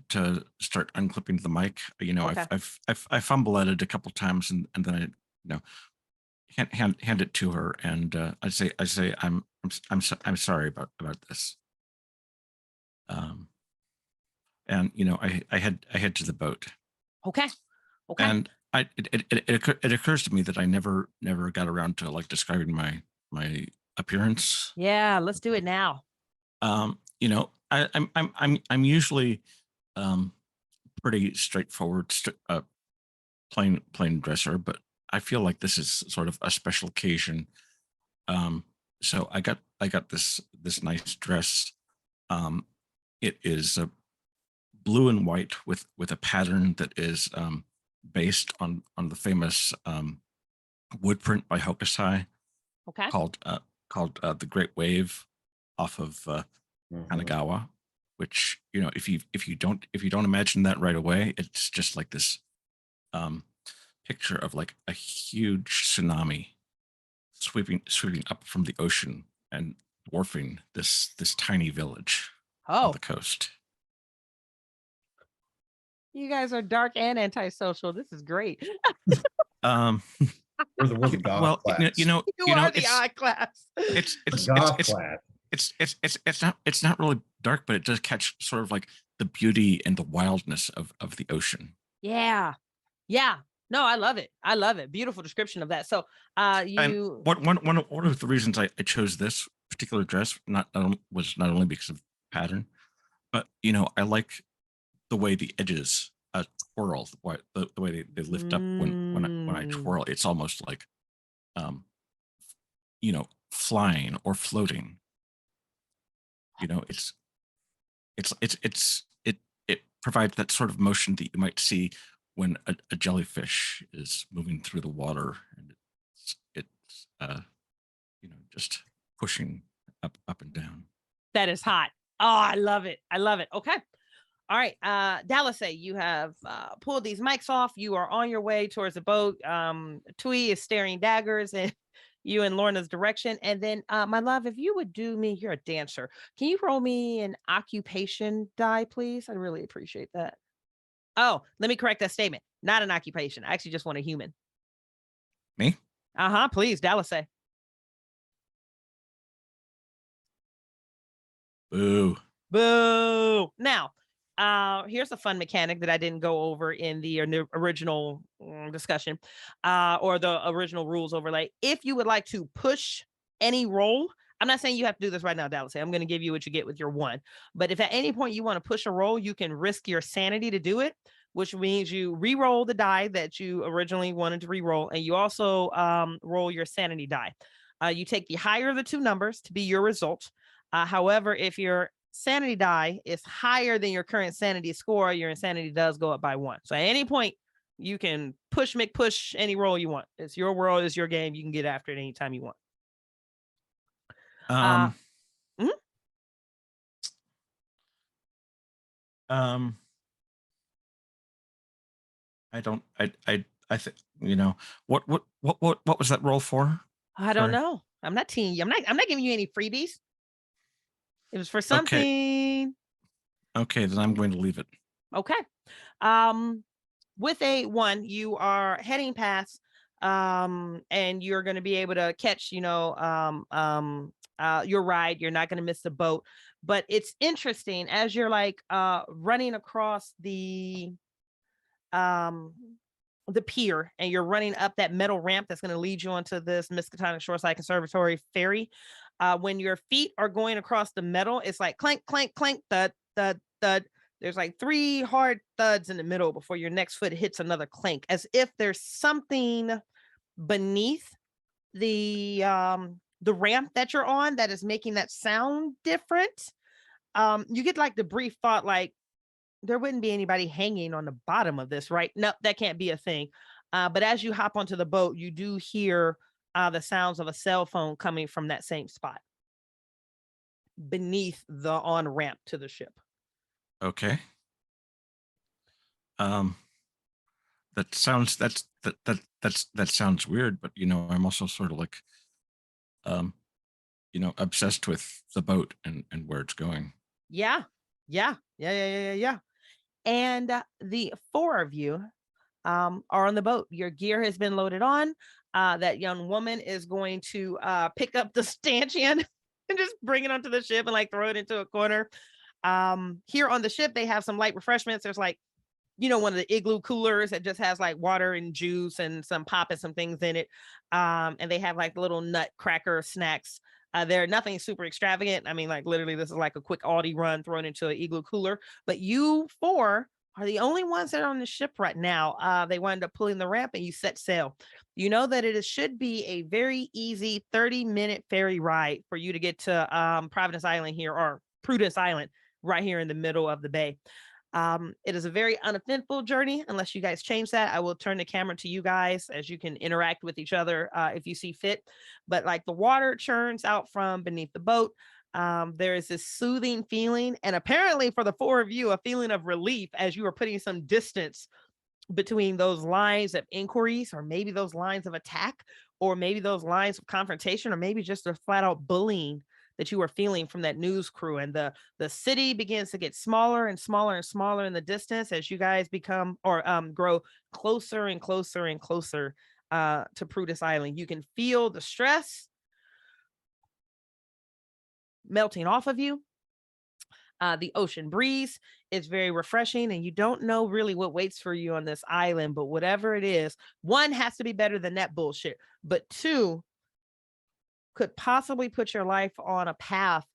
start unclipping the mic. Okay. I fumble at it a couple times, and then hand it to her, and I say I'm sorry about this. And I head to the boat, Okay. Okay. and it occurs to me that I never got around to like describing my appearance. Yeah, let's do it now. I'm usually pretty straightforward, plain dresser, but I feel like this is sort of a special occasion. So I got this nice dress. It is blue and white with a pattern that is based on the famous wood print by Hokusai Okay. called the Great Wave off of mhm. Kanagawa, which if you don't imagine that right away, it's just like this picture of like a huge tsunami sweeping up from the ocean and dwarfing this tiny village on Oh, the coast. you guys are dark and antisocial. This is great. Um, We're the goth well, class. You are the it's eye class. it's The it's goth it's class. it's not really dark, but it does catch sort of like the beauty and the wildness of the ocean. Yeah. Yeah. No, I love it. I love it. Beautiful description of that. So And you one of the reasons I chose this particular dress was not only because of pattern, but I like the way the edges twirl, the way they lift up when I twirl. It's almost like, flying or floating. It provides that sort of motion that you might see when a jellyfish is moving through the water, and it's just pushing up and down. That is hot. Oh, I love it. I love it. Okay. All right. Dallas, you have pulled these mics off. You are on your way towards the boat. Tui is staring daggers in you and Lorna's direction. And then, my love, if you would do me, you're a dancer. Can you roll me an occupation die, please? I'd really appreciate that. Oh, let me correct that statement. Not an occupation. I actually just want a human. Me? Please, Dallas. Boo. Boo. Now, here's a fun mechanic that I didn't go over in the original discussion or the original rules overlay. If you would like to push any roll, I'm not saying you have to do this right now, Dallas. I'm going to give you what you get with your one. But if at any point you want to push a roll, you can risk your sanity to do it, which means you re-roll the die that you originally wanted to re-roll, and you also roll your sanity die. You take the higher of the two numbers to be your result. However, if your sanity die is higher than your current sanity score, your insanity does go up by 1. So at any point, you can push any roll you want. It's your world, it's your game. You can get after it anytime you want. I think, what was that roll for? I don't know. I'm not teasing you. I'm not giving you any freebies. It was for something. Okay, then I'm going to leave it. Okay. With a 1, you are heading past, and you're going to be able to catch, your ride. You're not going to miss the boat. But it's interesting as you're like running across the pier, and you're running up that metal ramp that's going to lead you onto this Miskatonic Shoreside Conservatory ferry. When your feet are going across the metal, it's like clank, clank, clank, thud, thud, thud. There's like 3 hard thuds in the middle before your next foot hits another clank, as if there's something beneath the ramp that you're on that is making that sound different. You get like the brief thought, like, there wouldn't be anybody hanging on the bottom of this, right? No, that can't be a thing. But as you hop onto the boat, you do hear the sounds of a cell phone coming from that same spot beneath the on-ramp to the ship. Okay. That sounds weird, but I'm also sort of like obsessed with the boat and where it's going. Yeah. And the 4 of you are on the boat. Your gear has been loaded on. That young woman is going to pick up the stanchion and just bring it onto the ship and like throw it into a corner. Here on the ship, they have some light refreshments. There's like, one of the igloo coolers that just has like water and juice and some pop and some things in it. And they have like little nut cracker snacks. They're nothing super extravagant. I mean, like literally this is like a quick Aldi run thrown into an igloo cooler, but you 4 are the only ones that are on the ship right now. They wound up pulling the ramp and you set sail. You know that it should be a very easy 30-minute ferry ride for you to get to Providence Island here, or Prudence Island, right here in the middle of the bay. It is a very uneventful journey unless you guys change that. I will turn the camera to you guys as you can interact with each other if you see fit. But like the water churns out from beneath the boat. There is this soothing feeling, and apparently for the 4 of you, a feeling of relief as you are putting some distance between those lines of inquiries, or maybe those lines of attack, or maybe those lines of confrontation, or maybe just a flat out bullying that you are feeling from that news crew. And the city begins to get smaller and smaller and smaller in the distance as you guys become or grow closer and closer and closer to Prudence Island. You can feel the stress melting off of you. The ocean breeze is very refreshing, and you don't know really what waits for you on this island, but whatever it is, 1 has to be better than that bullshit, but 2 could possibly put your life on a path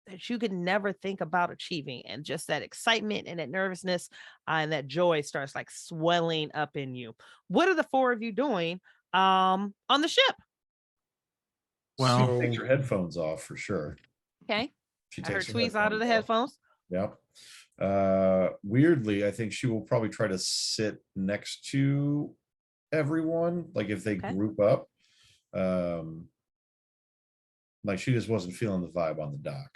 that you could never think about achieving. And just that excitement and that nervousness and that joy starts like swelling up in you. What are the four of you doing on the ship? She Well, takes So her headphones off for sure. Okay. She I heard takes her tweets out of the headphones off. headphones. Yep. Weirdly, I think she will probably try to sit next to everyone, like if they Okay. group up. Like she just wasn't feeling the vibe on the dock.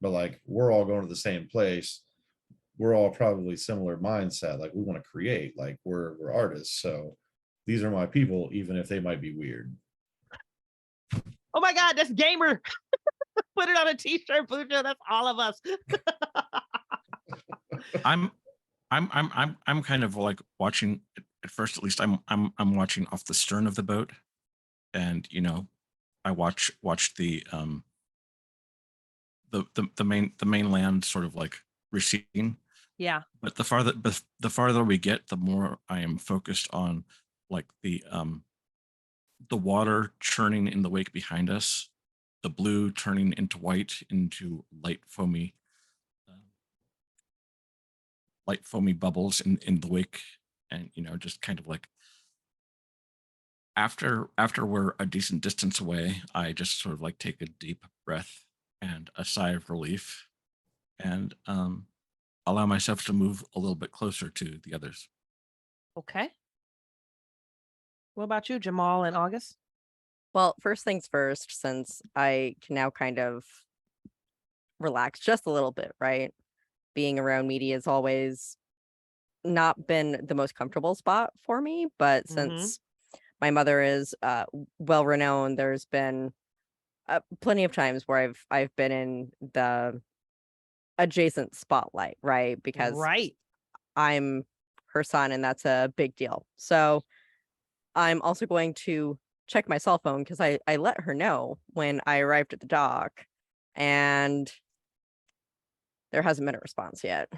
But like we're all going to the same place. We're all probably similar mindset. Like we want to create, like we're artists. So these are my people, even if they might be weird. Oh my God, that's gamer. Put it on a t-shirt, Bujo. That's all of us. I'm kind of like watching at first. At least I'm watching off the stern of the boat, and I watch the mainland sort of like receding. Yeah. But the farther we get, the more I am focused on like the water churning in the wake behind us, the blue turning into white, into light foamy bubbles in the wake, and just kind of like after we're a decent distance away, I just sort of like take a deep breath and a sigh of relief, and allow myself to move a little bit closer to the others. Okay. What about you, Jamal and August? Well, first things first, since I can now kind of relax just a little bit, right? Being around media has always not been the most comfortable spot for me, but since my mother is well renowned, there's been plenty of times where I've been in the adjacent spotlight, right? Because Right. I'm her son, and that's a big deal. So I'm also going to check my cell phone because I let her know when I arrived at the dock, and there hasn't been a response yet.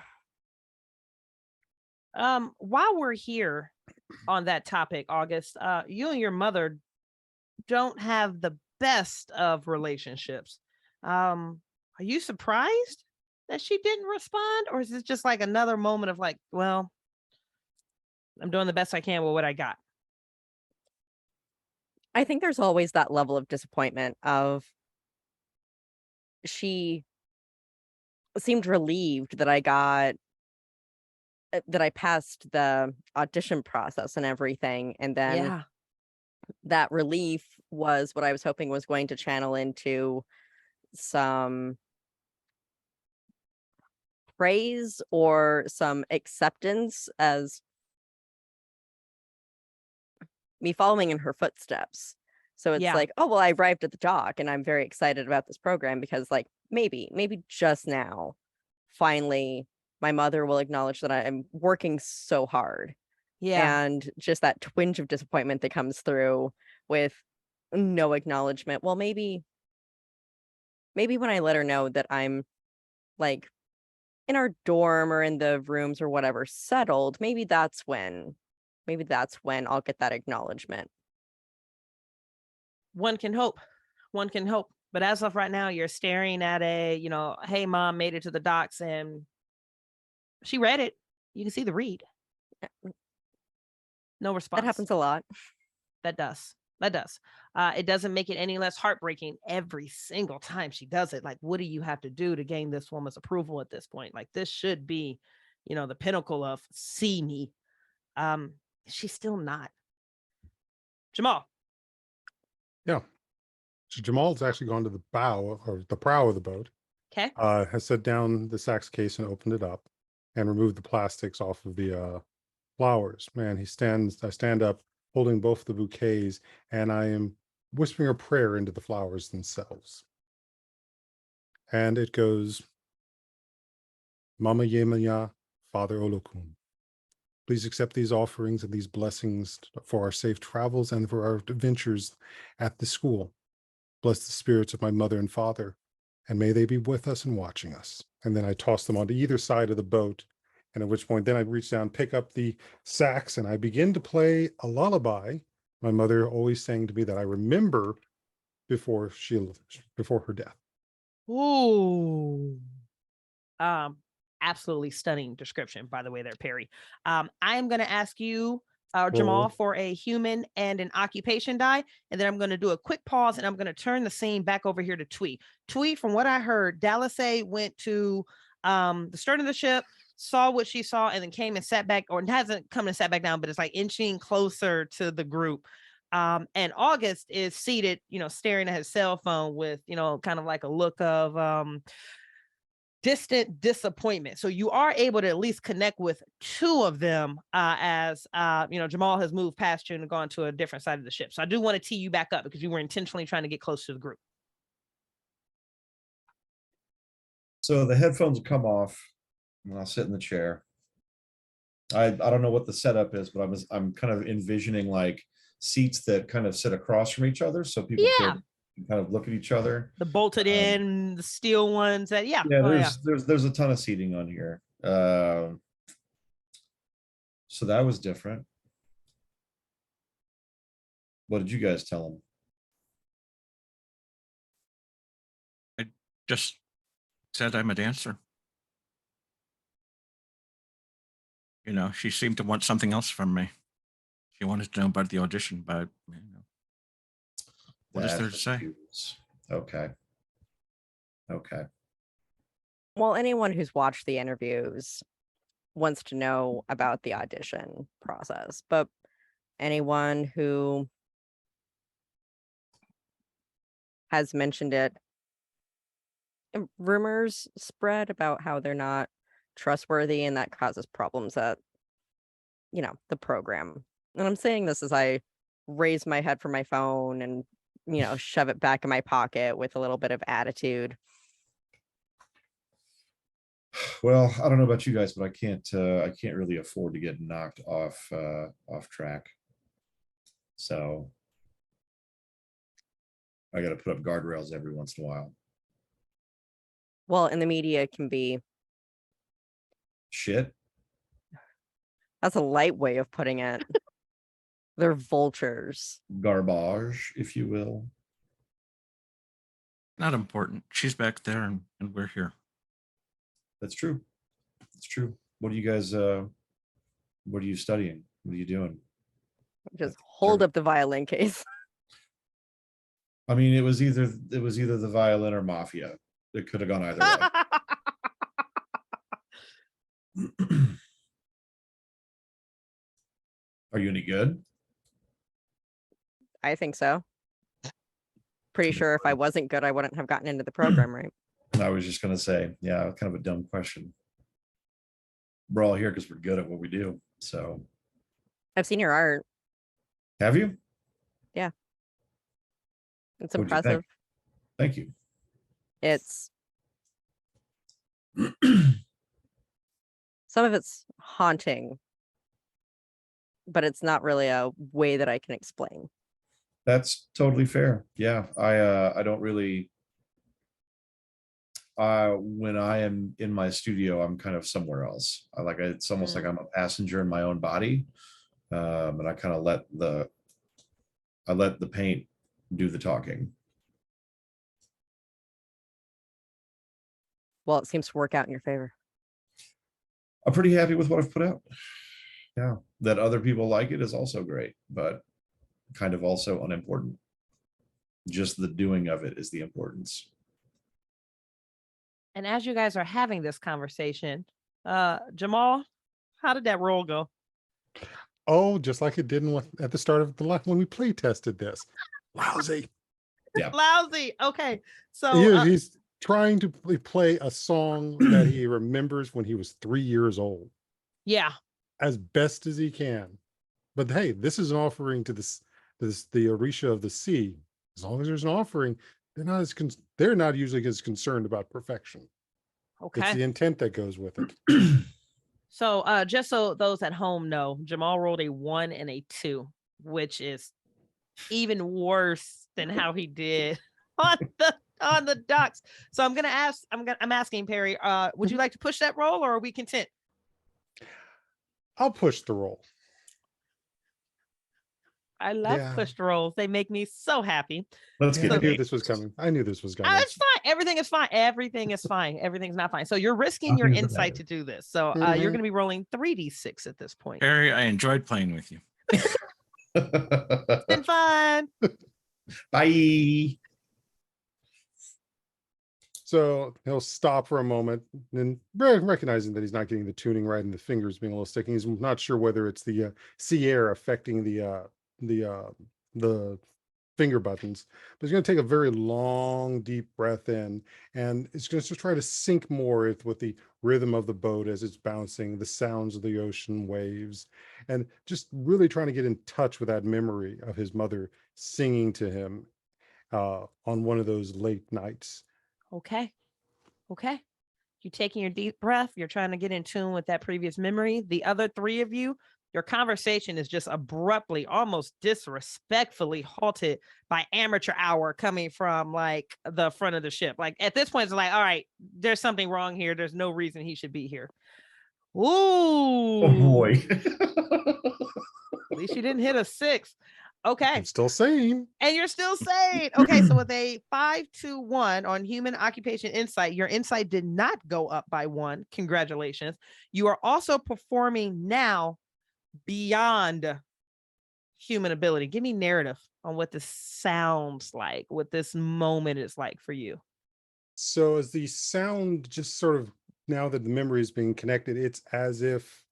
While we're here on that topic, August, you and your mother don't have the best of relationships. Are you surprised that she didn't respond, or is it just like another moment of like, well, I'm doing the best I can with what I got? I think there's always that level of disappointment of she seemed relieved that I passed the audition process and everything, and then Yeah. that relief was what I was hoping was going to channel into some praise or some acceptance as me following in her footsteps. So it's Yeah. like, oh, well, I arrived at the dock and I'm very excited about this program because like maybe just now, finally, my mother will acknowledge that I'm working so hard. Yeah. And just that twinge of disappointment that comes through with no acknowledgement. Well, maybe when I let her know that I'm like in our dorm or in the rooms or whatever settled, maybe that's when I'll get that acknowledgement. One can hope. One can hope. But as of right now, you're staring at a, hey, mom made it to the docks, and she read it. You can see the read. No response. That happens a lot. That does. It doesn't make it any less heartbreaking every single time she does it. Like, what do you have to do to gain this woman's approval at this point? Like, this should be, the pinnacle of see me. She's still not. Jamal. yeah. So Jamal's actually gone to the bow or the prow of the boat, Okay. has set down the sax case and opened it up and removed the plastics off of the flowers. Man, I stand up holding both the bouquets, and I am whispering a prayer into the flowers themselves. And it goes, Mama Yemaya, Father Olokun. Please accept these offerings and these blessings for our safe travels and for our adventures at the school. Bless the spirits of my mother and father, and may they be with us and watching us. And then I toss them onto either side of the boat, and at which point then I reach down, pick up the sax, and I begin to play a lullaby. My mother always sang to me that I remember before her death. Ooh. Absolutely stunning description, by the way, there, Perry. I am going to ask you, Jamal, for a human and an occupation die, and then I'm going to do a quick pause, and I'm going to turn the scene back over here to Twee. Twee, from what I heard, Dallasay went to the stern of the ship, saw what she saw, and then came and sat back, or hasn't come and sat back down, but it's like inching closer to the group. And August is seated, staring at his cell phone with, kind of like a look of distant disappointment. So you are able to at least connect with two of them as Jamal has moved past you and gone to a different side of the ship. So I do want to tee you back up because you were intentionally trying to get close to the group. So the headphones will come off and I'll sit in the chair. I don't know what the setup is, but I'm kind of envisioning like seats that kind of sit across from each other so people can kind of look at each other. The bolted in, the steel ones. There's a ton of seating on here. So that was different. What did you guys tell him? I just said I'm a dancer. She seemed to want something else from me. She wanted to know about the audition, but what is there to say? Okay. Well, anyone who's watched the interviews wants to know about the audition process, but anyone who has mentioned it, rumors spread about how they're not trustworthy and that causes problems at, the program. And I'm saying this as I raise my head from my phone and, shove it back in my pocket with a little bit of attitude. Well, I don't know about you guys, but I can't really afford to get knocked off track. So I got to put up guardrails every once in a while. Well, and the media can be shit. That's a light way of putting it. They're vultures. Garbage, if you will. Not important. She's back there and we're here. That's true. It's true. What are you guys what are you studying? What are you doing? Just hold up the violin case. I mean, it was either the violin or mafia. It could have gone either way. Are you any good? I think so. Pretty sure if I wasn't good, I wouldn't have gotten into the program, right? I was just going to say, yeah, kind of a dumb question. We're all here because we're good at what we do. So I've seen your art. Have you? Yeah. It's What'd you impressive. Thank you. It's some of it's haunting, but it's not really a way that I can explain. That's totally fair. Yeah, I don't really. When I am in my studio, I'm kind of somewhere else. It's almost like I'm a passenger in my own body, and I kind of let the paint do the talking. Well, it seems to work out in your favor. I'm pretty happy with what I've put out. Yeah, that other people like it is also great, but kind of also unimportant. Just the doing of it is the importance. And as you guys are having this conversation, Jamal, how did that roll go? Oh, just like it did at the start of when we play tested this. Lousy. Yeah. Lousy. Okay. So he's trying to play a song that he remembers when he was 3 years old. Yeah. As best as he can. But hey, this is an offering to the Orisha of the sea. As long as there's an offering, they're not usually as concerned about perfection. Okay. It's the intent that goes with it. So just so those at home know, Jamal rolled a 1 and a 2, which is even worse than how he did on the docks. So I'm asking Perry, would you like to push that roll or are we content? I'll push the roll. I love Yeah. push rolls. They make me so happy. Let's Yeah, get I knew names. this was coming. I knew this was coming. It's fine. Everything is fine. Everything is fine. Everything's not fine. So you're risking your Nothing's the insight matter. to do this. So you're Mhm. going to be rolling 3d6 at this point. Harry, I enjoyed playing with you. It's been fun. Bye. So he'll stop for a moment and recognizing that he's not getting the tuning right and the fingers being a little sticky. He's not sure whether it's the sea air affecting the finger buttons, but he's going to take a very long, deep breath in, and it's going to try to sync more with the rhythm of the boat as it's bouncing, the sounds of the ocean waves, and just really trying to get in touch with that memory of his mother singing to him on one of those late nights. Okay. You're taking your deep breath. You're trying to get in tune with that previous memory. The other three of you, your conversation is just abruptly, almost disrespectfully halted by amateur hour coming from like the front of the ship. Like at this point, it's like, all right, there's something wrong here. There's no reason he should be here. Ooh. Oh boy. At least you didn't hit a 6. Okay. I'm still sane. And you're still sane. Okay, so with a 5-1 on human occupation insight, your insight did not go up by 1. Congratulations. You are also performing now beyond human ability. Give me narrative on what this sounds like, what this moment is like for you. So as the sound just sort of, now that the memory is being connected, it's as if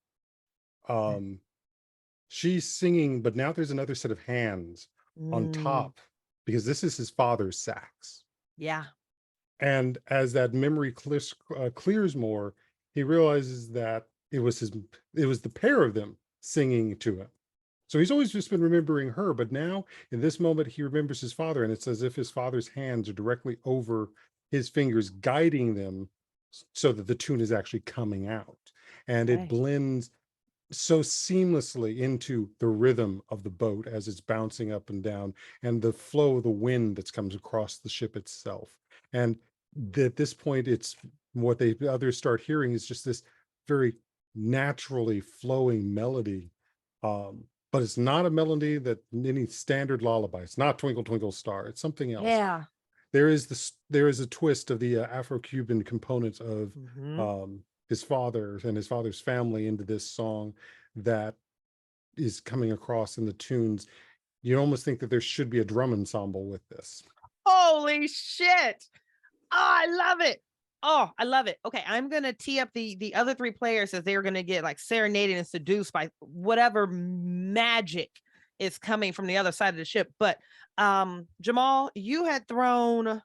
she's singing, but now there's another set of hands on top, because this is his father's sax. Yeah. And as that memory clears more, he realizes that it was the pair of them singing to him. So he's always just been remembering her, but now in this moment he remembers his father, and it's as if his father's hands are directly over his fingers, guiding them so that the tune is actually coming out. And Okay. it blends so seamlessly into the rhythm of the boat as it's bouncing up and down, and the flow of the wind that comes across the ship itself. And at this point, it's what the others start hearing is just this very naturally flowing melody. But it's not a melody that any standard lullaby. It's not Twinkle Twinkle Star. It's something else. Yeah. There is a twist of the Afro-Cuban components of his father and his father's family into this song that is coming across in the tunes. You almost think that there should be a drum ensemble with this. Holy shit. Oh, I love it. Oh, I love it. Okay, I'm going to tee up the other 3 players as they're going to get like serenaded and seduced by whatever magic is coming from the other side of the ship. But Jamal, you had thrown,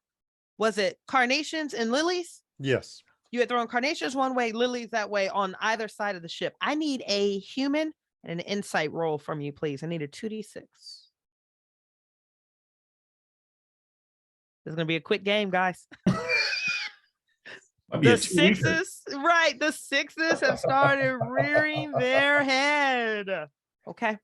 was it carnations and lilies? Yes. You had thrown carnations one way, lilies that way on either side of the ship. I need a human and an insight roll from you, please. I need a 2d6. This is going to be a quick game, guys. The 6s, right? The 6s have started rearing their head. Okay.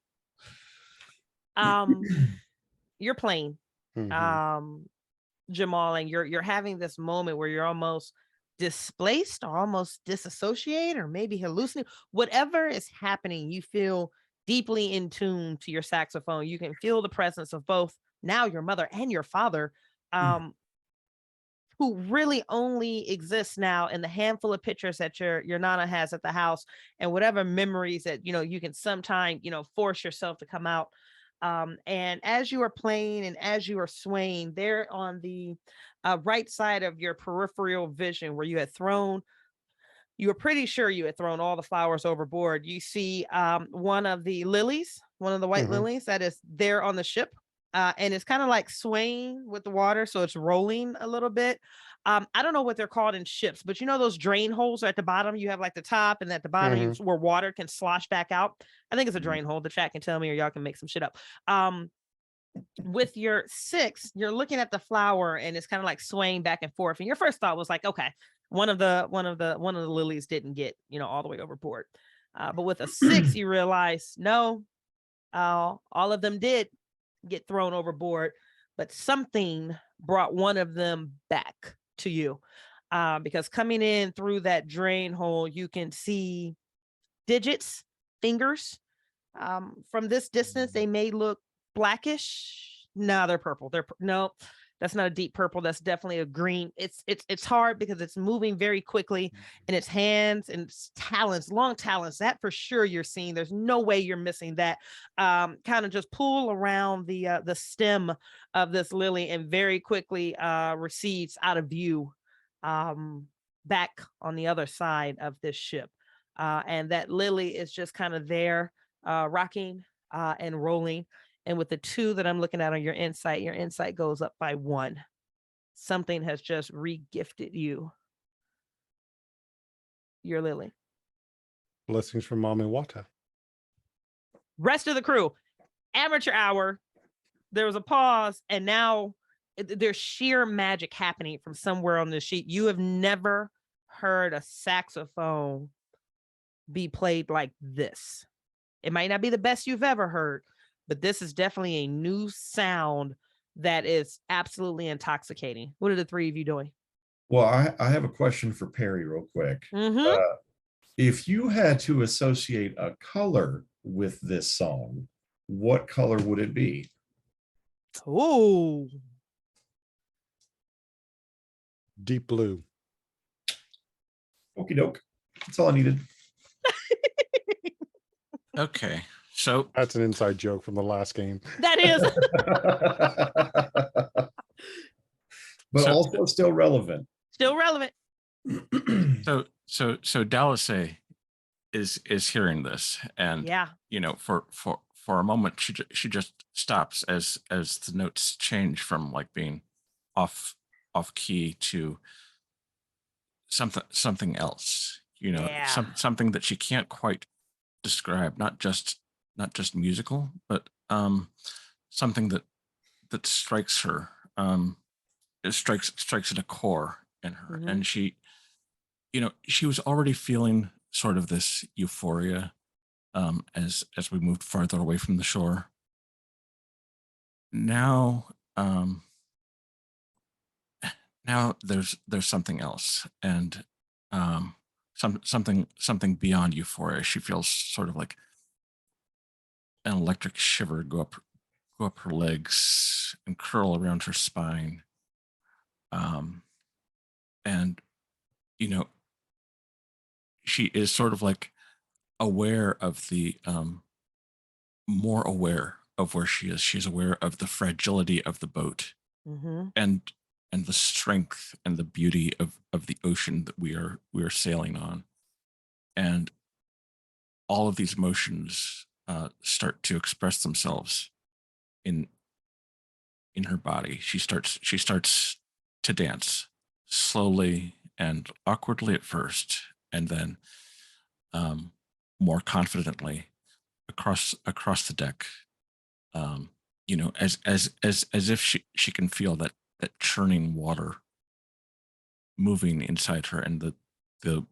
You're playing, Jamal, and you're having this moment where you're almost displaced or almost disassociate or maybe hallucinate. Whatever is happening, you feel deeply in tune to your saxophone. You can feel the presence of both now your mother and your father, who really only exists now in the handful of pictures that your Nana has at the house, and whatever memories that, you can sometime, force yourself to come out. And as you are playing and as you are swaying, they're on the right side of your peripheral vision where you were pretty sure you had thrown all the flowers overboard. You see one of the lilies, one of the white lilies that is there on the ship. And it's kind of like swaying with the water, so it's rolling a little bit. I don't know what they're called in ships, but those drain holes are at the bottom. You have like the top, and at the bottom where water can slosh back out. I think it's a drain hole. The chat can tell me, or y'all can make some shit up. With your 6, you're looking at the flower, and it's kind of like swaying back and forth. And your first thought was like, okay, one of the lilies didn't get all the way overboard. But with a 6, you realize no, all of them did get thrown overboard, but something brought one of them back to you, because coming in through that drain hole, you can see digits, fingers. From this distance, they may look blackish. No, they're purple. No, that's not a deep purple. That's definitely a green. It's hard because it's moving very quickly, and its hands and its talons, long talons. That for sure you're seeing. There's no way you're missing that. Kind of just pull around the stem of this lily and very quickly recedes out of view, back on the other side of this ship. And that lily is just kind of there, rocking and rolling. And with the 2 that I'm looking at on your insight goes up by 1. Something has just re-gifted you your lily. Blessings from Mom and Wata. Rest of the crew, amateur hour. There was a pause, and now there's sheer magic happening from somewhere on the sheet. You have never heard a saxophone be played like this. It might not be the best you've ever heard, but this is definitely a new sound that is absolutely intoxicating. What are the 3 of you doing? Well, I have a question for Perry real quick. If you had to associate a color with this song, what color would it be? Oh, Deep blue. Okie doke. That's all I needed. Okay, so That's an inside joke from the last game. that is. But So- also still relevant. Still relevant. so Dallas is hearing this, and Yeah. you know, for a moment she just stops as the notes change from like being off key to something else, you know. Yeah. Something that she can't quite describe, not just musical, but something that strikes her, it strikes at a core in her. Mhm. And she, you know, she was already feeling sort of this euphoria as we moved farther away from the shore. Now now there's something else, and something beyond euphoria. She feels sort of like an electric shiver go up her legs and curl around her spine. And you know, she is sort of like aware of the more aware of where she is. She's aware of the fragility of the boat, Mm-hmm. and the strength and the beauty of the ocean that we are sailing on. And all of these emotions start to express themselves in her body. She starts to dance slowly and awkwardly at first, and then more confidently across the deck. You know, as if she can feel that churning water moving inside her, and the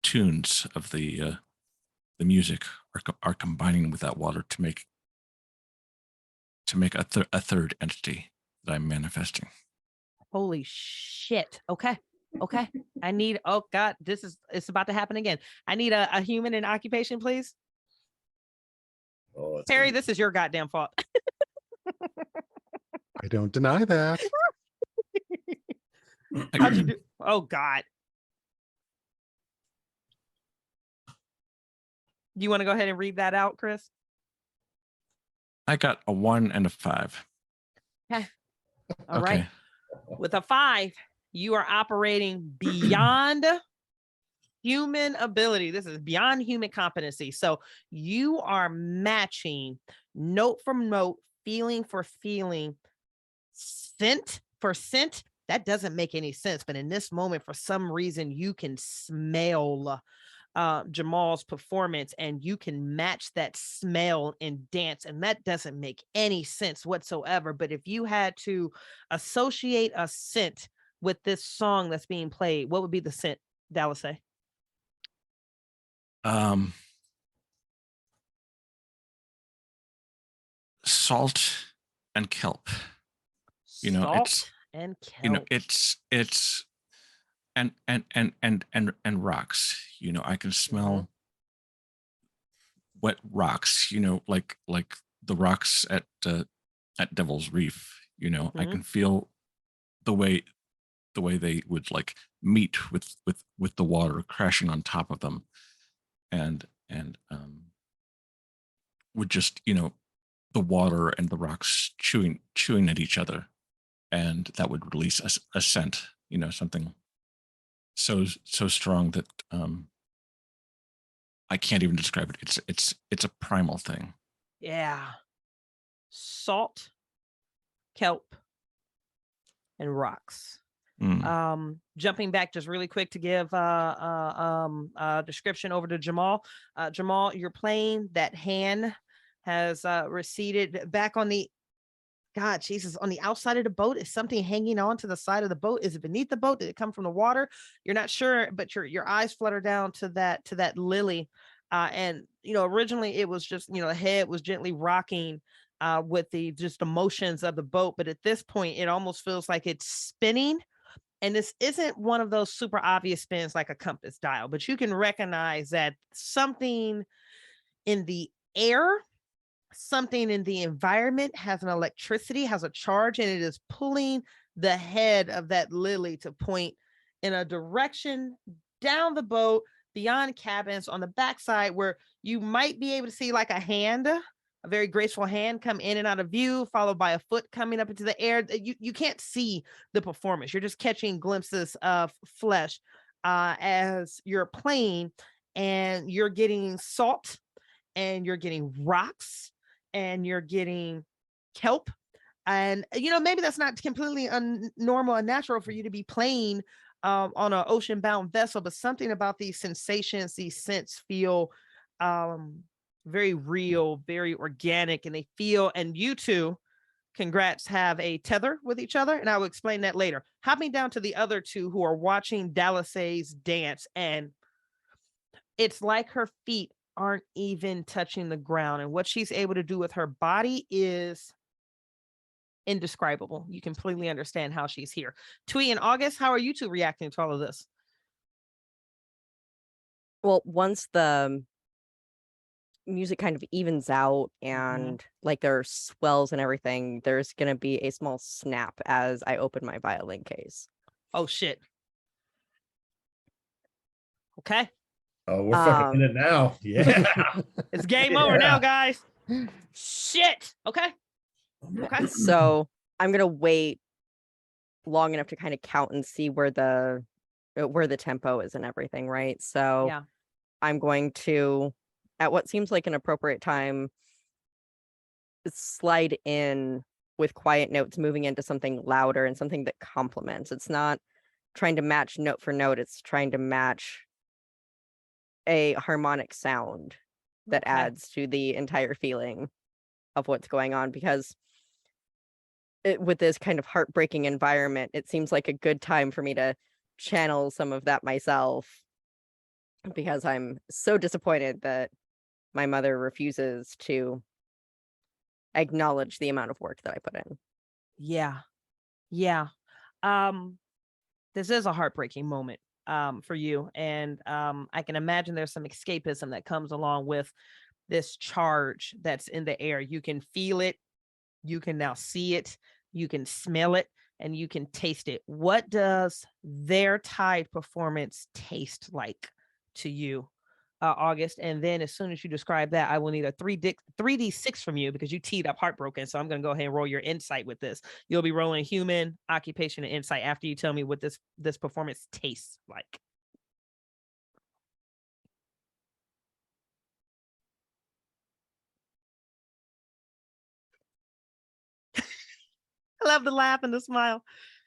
tunes of the music are combining with that water to make a third entity that I'm manifesting. Holy shit. Okay. I need, oh God, it's about to happen again. I need a human in occupation, please. Oh, it's Perry, gonna this is your goddamn fault. I don't deny that. How'd you do? Oh God. Do you want to go ahead and read that out, Chris? I got a 1 and a 5. All right. With a 5, you are operating beyond human ability. This is beyond human competency. So you are matching note for note, feeling for feeling, scent for scent. That doesn't make any sense. But in this moment, for some reason, you can smell Jamal's performance, and you can match that smell and dance, and that doesn't make any sense whatsoever. But if you had to associate a scent with this song that's being played, what would be the scent, Dallas say? Salt and kelp. You know, Salt and kelp. you know, it's and rocks. You know, I can smell wet rocks, you know, like rocks at Devil's Reef. You know, I Mhm. can feel the way they would like meet with the water crashing on top of them, and would just, you know, the water and the rocks chewing at each other, and that would release a scent, you know, something so strong that I can't even describe it. It's a primal thing. Yeah. Salt, kelp, and rocks. Jumping back just really quick to give description over to Jamal. Jamal, you're playing that hand has receded back on the God, Jesus, on the outside of the boat. Is something hanging on to the side of the boat? Is it beneath the boat? Did it come from the water? You're not sure, but your eyes flutter down to that lily. And you know, originally it was just, you know, the head was gently rocking with the just the motions of the boat. But at this point, it almost feels like it's spinning. And this isn't one of those super obvious spins like a compass dial, but you can recognize that something in the air, something in the environment has an electricity, has a charge, and it is pulling the head of that lily to point in a direction down the boat, beyond cabins, on the backside where you might be able to see like a hand, a very graceful hand come in and out of view, followed by a foot coming up into the air. You can't see the performance. You're just catching glimpses of flesh as you're playing, and you're getting salt, and you're getting rocks, and you're getting kelp. And you know, maybe that's not completely normal and natural for you to be playing on an ocean bound vessel, but something about these sensations, these scents feel very real, very organic, and they feel, and you two, congrats, have a tether with each other, and I will explain that later. Hopping down to the other two who are watching Dalice's dance, and it's like her feet aren't even touching the ground, and what she's able to do with her body is indescribable. You completely understand how she's here. Twee and August, how are you two reacting to all of this? Well, once the music kind of evens out Mm-hmm. and like there's swells and everything, there's gonna be a small snap as I open my violin case. Oh shit. Okay. Oh, we're fucking in it now. Yeah. It's game over now, Yeah. guys. Shit. Okay. Okay. So I'm gonna wait long enough to kind of count and see where the tempo is and everything, right? So Yeah. I'm going to, at what seems like an appropriate time, slide in with quiet notes, moving into something louder and something that complements. It's not trying to match note for note, it's trying to match a harmonic sound that Okay. adds to the entire feeling of what's going on, because with this kind of heartbreaking environment, it seems like a good time for me to channel some of that myself, because I'm so disappointed that my mother refuses to acknowledge the amount of work that I put in. Yeah. Yeah. This is a heartbreaking moment for you, and I can imagine there's some escapism that comes along with this charge that's in the air. You can feel it, you can now see it, you can smell it, and you can taste it. What does their Tide performance taste like to you, August? And then as soon as you describe that, I will need a 3d6 from you, because you teed up heartbroken. So I'm going to go ahead and roll your insight with this. You'll be rolling human, occupation, and insight after you tell me what this performance tastes like. I love the laugh and the smile.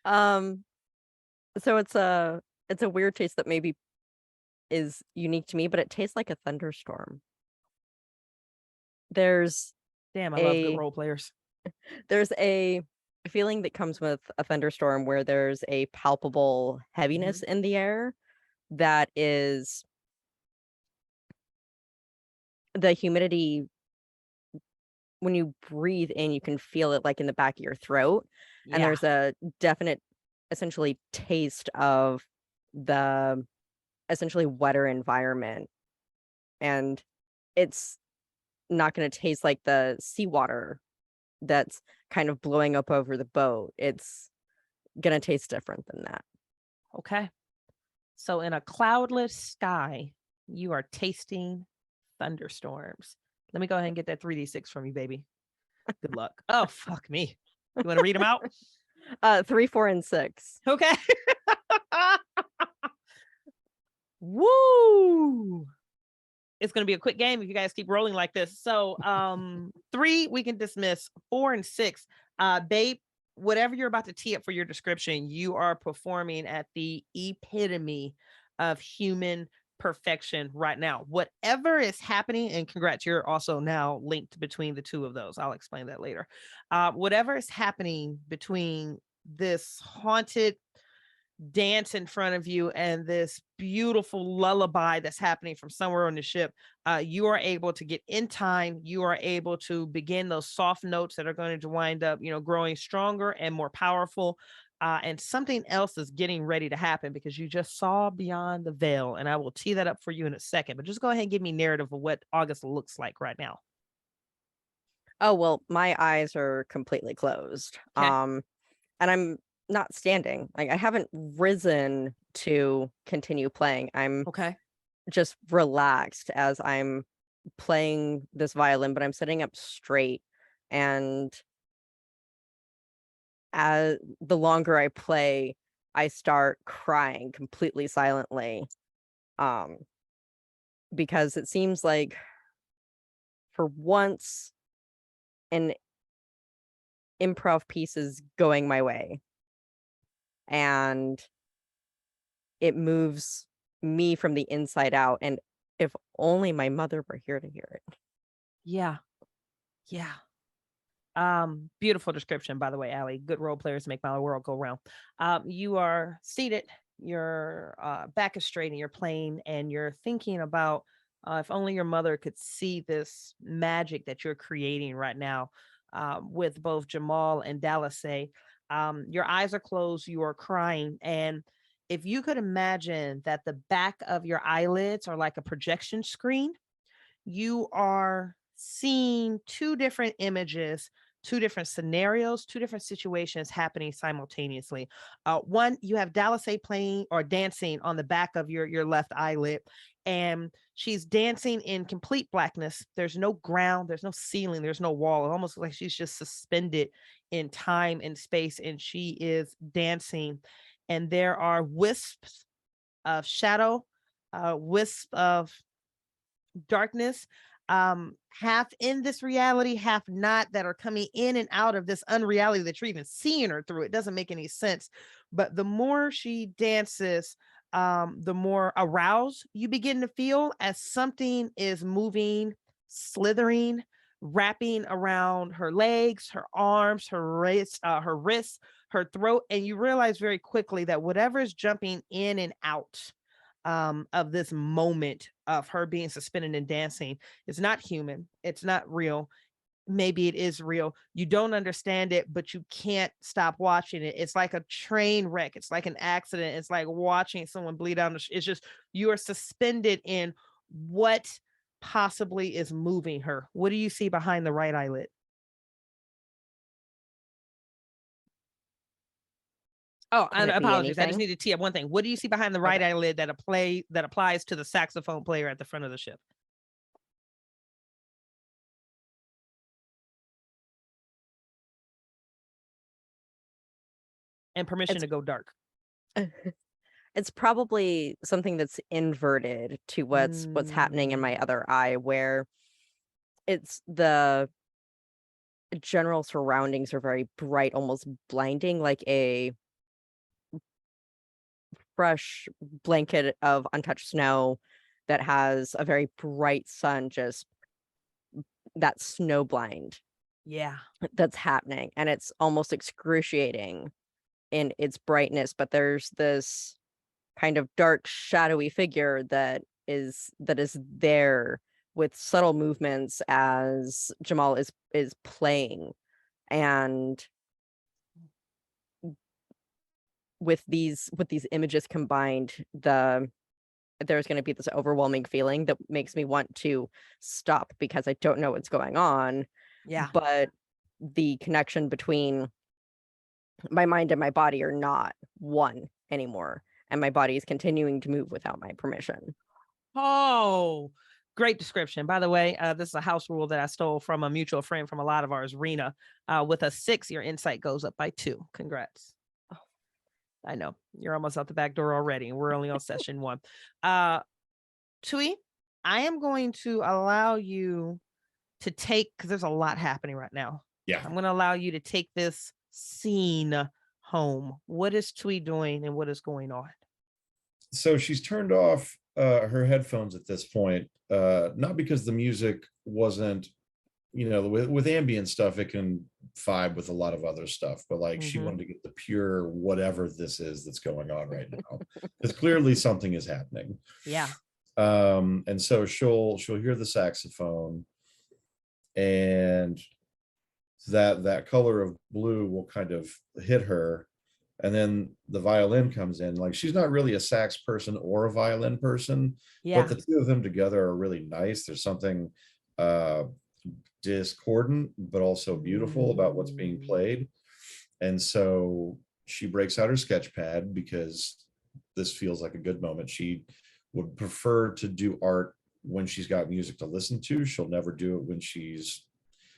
So it's a weird taste that maybe is unique to me, but it tastes like a thunderstorm. There's Damn, I love good role players. There's a feeling that comes with a thunderstorm where there's a palpable heaviness in the air that is the humidity. When you breathe in, you can feel it like in the back of your throat. And Yeah. there's a definite, essentially, taste of the essentially wetter environment. And it's not going to taste like the seawater that's kind of blowing up over the boat. It's going to taste different than that. Okay. So in a cloudless sky, you are tasting thunderstorms. Let me go ahead and get that 3d6 from you, baby. Good luck. Oh, fuck me. You want to read them out? 3, 4, and 6. Okay. Woo! It's going to be a quick game if you guys keep rolling like this. So 3 we can dismiss. 4 and 6, babe, whatever you're about to tee up for your description, you are performing at the epitome of human perfection right now. Whatever is happening, and congrats, you're also now linked between the two of those. I'll explain that later. Whatever is happening between this haunted dance in front of you and this beautiful lullaby that's happening from somewhere on the ship, you are able to get in time. You are able to begin those soft notes that are going to wind up, growing stronger and more powerful. And something else is getting ready to happen because you just saw beyond the veil. And I will tee that up for you in a second, but just go ahead and give me narrative of what August looks like right now. Oh, well, my eyes are completely closed. Okay. And I'm not standing. Like, I haven't risen to continue playing. I'm Okay. just relaxed as I'm playing this violin, but I'm sitting up straight. And as the longer I play, I start crying completely silently. Because it seems like for once an improv piece is going my way. And it moves me from the inside out. And if only my mother were here to hear it. Yeah. Yeah. Beautiful description, by the way, Allie. Good role players make my world go round. You are seated, your back is straight, and you're playing, and you're thinking about if only your mother could see this magic that you're creating right now with both Jamal and Dallasay. Your eyes are closed, you are crying, and if you could imagine that the back of your eyelids are like a projection screen, you are seeing 2 different images, 2 different scenarios, 2 different situations happening simultaneously. One, you have Dallasay playing or dancing on the back of your left eyelid, and she's dancing in complete blackness. There's no ground, there's no ceiling, there's no wall. It almost like she's just suspended in time and space, and she is dancing. And there are wisps of shadow, wisps of darkness, half in this reality, half not, that are coming in and out of this unreality that you're even seeing her through. It doesn't make any sense. But the more she dances, the more aroused you begin to feel as something is moving, slithering, wrapping around her legs, her arms, her wrists, her throat. And you realize very quickly that whatever is jumping in and out of this moment of her being suspended and dancing is not human. It's not real. Maybe it is real. You don't understand it, but you can't stop watching it. It's like a train wreck. It's like an accident. It's like watching someone bleed out. It's just, you are suspended in what possibly is moving her. What do you see behind the right eyelid? Oh, and Can it be apologies. I just anything? need to tee up one thing. What do you see behind the right Okay. eyelid that applies to the saxophone player at the front of the ship? And permission to go dark. It's probably something that's inverted to what's happening in my other eye, where it's the general surroundings are very bright, almost blinding, like a fresh blanket of untouched snow that has a very bright sun, just that snow blind Yeah. that's happening. And it's almost excruciating in its brightness, but there's this kind of dark, shadowy figure that is there with subtle movements as Jamal is playing. And with these images combined, the there's going to be this overwhelming feeling that makes me want to stop because I don't know what's going on. Yeah. But the connection between my mind and my body are not one anymore. And my body is continuing to move without my permission. Oh, great description. By the way, this is a house rule that I stole from a mutual friend from a lot of ours, Rena. With a 6, your insight goes up by 2. Congrats. Oh, I know you're almost out the back door already, and we're only on session 1. Tui, I am going to allow you to take, because there's a lot happening right now. Yeah. I'm going to allow you to take this scene home. What is Tui doing and what is going on? So she's turned off her headphones at this point, not because the music wasn't, with ambient stuff, it can vibe with a lot of other stuff, but like she wanted to get the pure whatever this is that's going on right now, because clearly something is happening. Yeah. And so she'll hear the saxophone, and that color of blue will kind of hit her, and then the violin comes in. Like, she's not really a sax person or a violin person, but the two of them together are really nice. There's something discordant but also beautiful about what's being played. And so she breaks out her sketch pad because this feels like a good moment. She would prefer to do art when she's got music to listen to. She'll never do it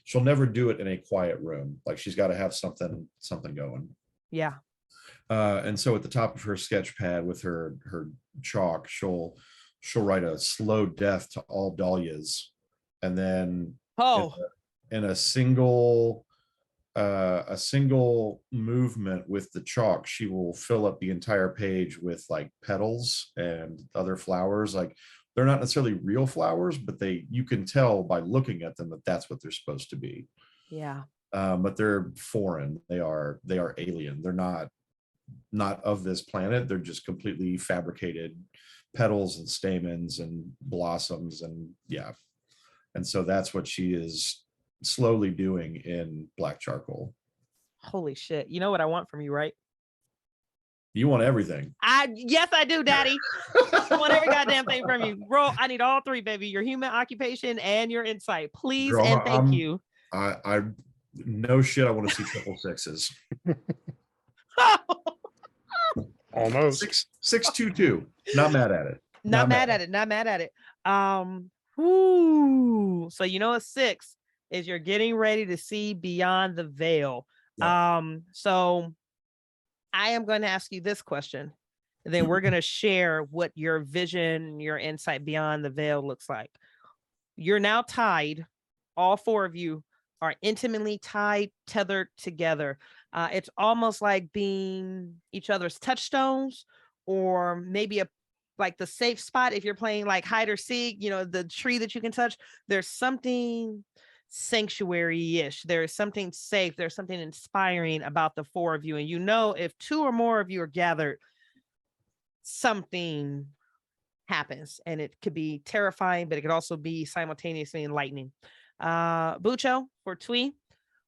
she'll never do it in a quiet room. Like, she's got to have something going. Yeah. And so at the top of her sketch pad with her chalk, she'll write a slow death to all dahlias, and then in a single movement with the chalk, she will fill up the entire page with like petals and other flowers. Like, they're not necessarily real flowers, but you can tell by looking at them that that's what they're supposed to be. Yeah. But they're foreign. They are alien. They're not of this planet. They're just completely fabricated petals and stamens and blossoms, and and so that's what she is slowly doing in black charcoal. Holy shit. You know what I want from you, right? You want everything. Yes, I do, Daddy. I want every goddamn thing from you. Roll. I need all 3, baby. Your human occupation and your insight. Please. Girl, and thank you. I no shit. I want to see triple 6s. Almost 622. Not mad at it. Not mad at it. Whoo. So a 6 is you're getting ready to see beyond the veil. Yeah. So I am going to ask you this question, and then we're going to share what your vision, your insight beyond the veil looks like. You're now tied. All 4 of you are intimately tied, tethered together. It's almost like being each other's touchstones, or maybe like the safe spot. If you're playing like hide or seek, the tree that you can touch, there's something sanctuary-ish. There's something safe. There's something inspiring about the 4 of you. And if 2 or more of you are gathered, something happens, and it could be terrifying, but it could also be simultaneously enlightening. Bucho, for Tui,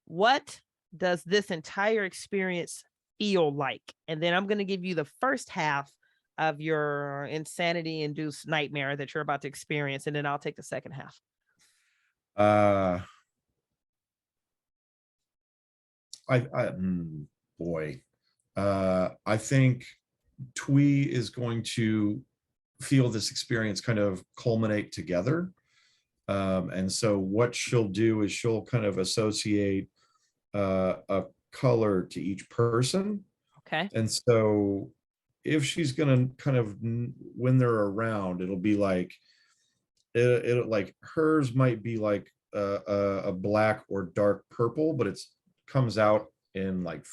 what does this entire experience feel like? And then I'm going to give you the first half of your insanity-induced nightmare that you're about to experience, and then I'll take the second half. I think Tui is going to feel this experience kind of culminate together. And so what she'll do is she'll kind of associate a color to each person. Okay. And so if she's going to kind of, when they're around, it'll be like, it'll like hers might be like a black or dark purple, but it comes out in like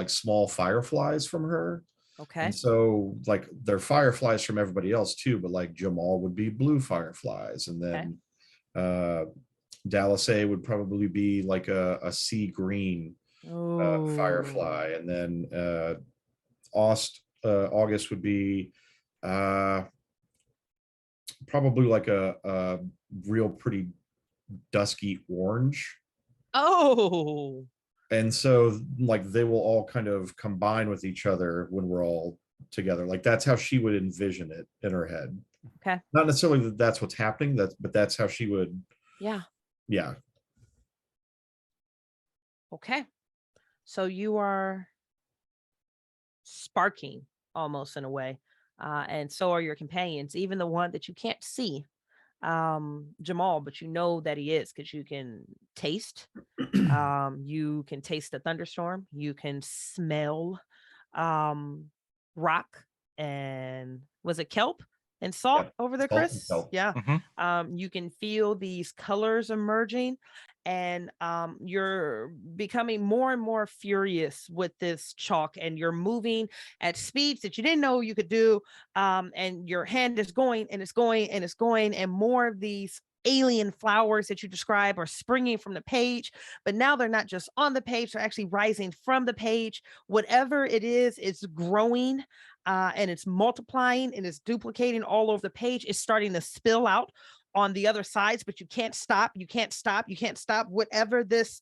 small fireflies from her. Okay. And so like they're fireflies from everybody else too, but like Jamal would be blue fireflies, and then Dallas A would probably be like a sea green firefly, and then August would be probably like a real pretty dusky orange. Oh. And so like they will all kind of combine with each other when we're all together. Like that's how she would envision it in her head. Okay. Not necessarily that that's what's happening, but that's how she would. Yeah. Yeah. Okay. So you are sparking almost in a way. And so are your companions, even the one that you can't see, Jamal, but you know that he is because you can taste. You can taste the thunderstorm. You can smell rock and was it kelp and salt Yep. over there, Salt and Chris? kelp. Yeah. Mhm. You can feel these colors emerging, and you're becoming more and more furious with this chalk, and you're moving at speeds that you didn't know you could do. And your hand is going and it's going and it's going, and more of these alien flowers that you describe are springing from the page, but now they're not just on the page, they're actually rising from the page. Whatever it is, it's growing, and it's multiplying and it's duplicating all over the page. It's starting to spill out on the other sides, but you can't stop. You can't stop. You can't stop. Whatever this